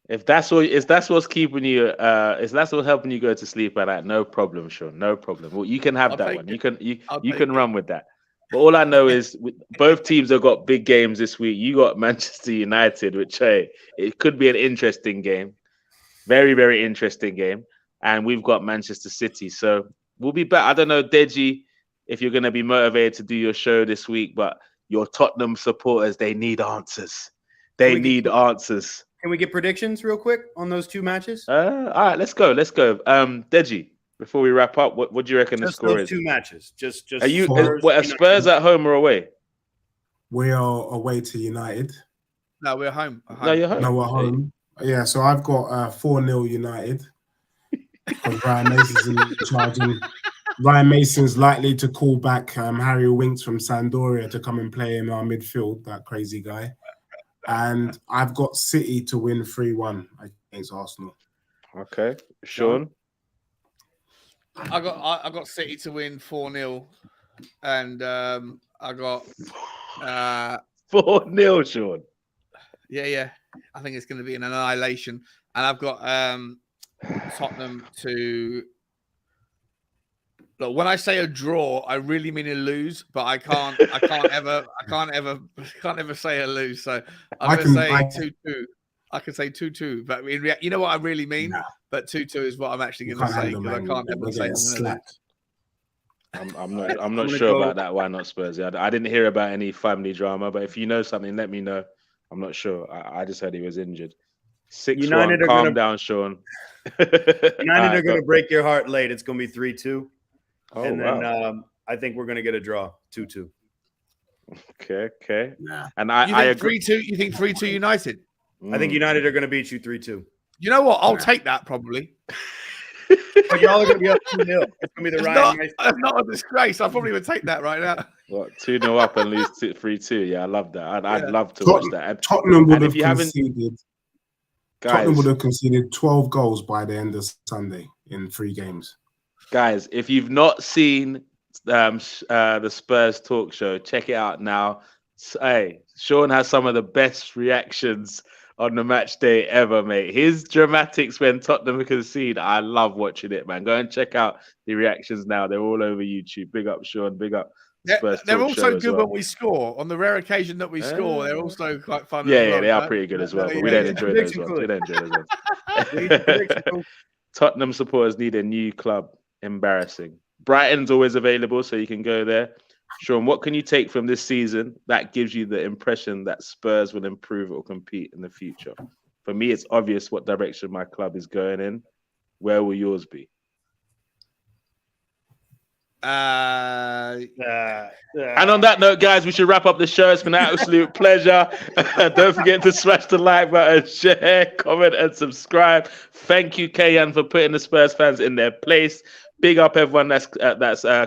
If that's what's keeping you, if that's what's helping you go to sleep at night, no problem, Sean. No problem. Well, you can have that one. You can run with that. But all I know is both teams have got big games this week. You got Manchester United, which it could be an interesting game, very, very interesting game, and we've got Manchester City. So we'll be back. I don't know, Deji, if you're going to be motivated to do your show this week, but your Tottenham supporters, they need answers. They need answers. Can we get predictions real quick on those 2 matches? All right, let's go. Deji, before we wrap up, what do you reckon the score is? 2 matches. Just are Spurs at home or away? We are away to United. No, we're home. No, you're home. No, we're home. Yeah, so I've got 4-0 United. Because Ryan Mason's in charge. Ryan Mason's likely to call back Harry Winks from Sampdoria to come and play in our midfield, that crazy guy. And I've got City to win 3-1 against Arsenal. Okay. Sean? I got City to win 4-0. And I got 4-0, Sean. Yeah. I think it's going to be an annihilation. And I've got Tottenham to... Look, when I say a draw, I really mean a lose, but I can't ever say a lose. So I'm going to say 2-2. I can say 2-2, but you know what I really mean? Nah. But 2-2 is what I'm actually going to say, because I can't ever say slapped. I'm not sure about that. Why not Spurs? I didn't hear about any family drama, but if you know something, let me know. I'm not sure. I just heard he was injured. 6-1. Calm down, Sean. United are going to break your heart late. It's going to be 3-2. Oh, and then wow. I think we're going to get a draw, 2-2. Okay. Nah. And I agree. 3-2. You think 3-2 United? I think United are going to beat you 3-2. You know what? I'll take that probably. But y'all are going to be up 2-0. It's going to be the Ryan. That's not a disgrace. I probably would take that right now. What, 2-0 up and lose 3-2? Yeah, I love that. I'd love to watch that. And Tottenham would have conceded. Tottenham would have conceded 12 goals by the end of Sunday in 3 games. Guys, if you've not seen the Spurs talk show, check it out now. Hey, Sean has some of the best reactions on the match day ever, mate. His dramatics when Tottenham concede, I love watching it, man. Go and check out the reactions now. They're all over YouTube. Big up, Sean. Big up. They're also good when we score. On the rare occasion that we score, they're also quite fun. Yeah, they are pretty good as well. But we don't enjoy those ones. We don't enjoy those ones. Tottenham supporters need a new club. Embarrassing. Brighton's always available, so you can go there. Sean, what can you take from this season that gives you the impression that Spurs will improve or compete in the future? For me, it's obvious what direction my club is going in. Where will yours be? And on that note, guys, we should wrap up the show. It's been an absolute pleasure. Don't forget to smash the like button, share, comment, and subscribe. Thank you, Kayan, for putting the Spurs fans in their place. Big up everyone that's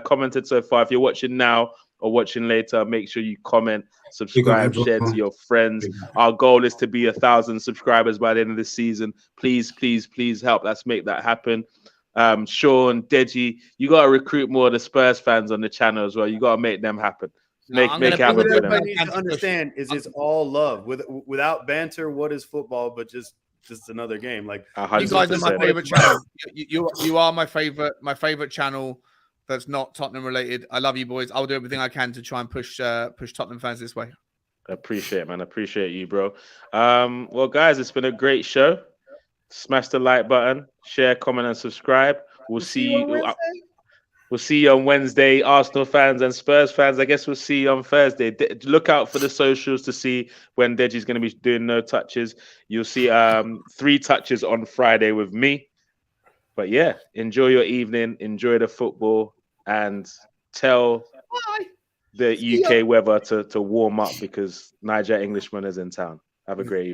commented so far. If you're watching now or watching later, make sure you comment, subscribe, share to your friends. Our goal is to be 1,000 subscribers by the end of the season. Please help us make that happen. Sean, Deji, you got to recruit more of the Spurs fans on the channel as well. You got to make them happen. Make it happen for them. What you need to understand is it's all love. Without banter, what is football but just another game? Like, you guys are my favorite channel. You are my favorite channel that's not Tottenham related. I love you boys. I'll do everything I can to try and push Tottenham fans this way. Appreciate it, man. Appreciate you, bro. Well, guys, it's been a great show. Smash the like button, share, comment, and subscribe. We'll see you. We'll see you on Wednesday, Arsenal fans and Spurs fans. I guess we'll see you on Thursday. Look out for the socials to see when Deji's going to be doing no touches. You'll see 3 touches on Friday with me. But yeah, enjoy your evening, enjoy the football, and tell the UK weather to warm up because Niger Englishman is in town. Have a great evening.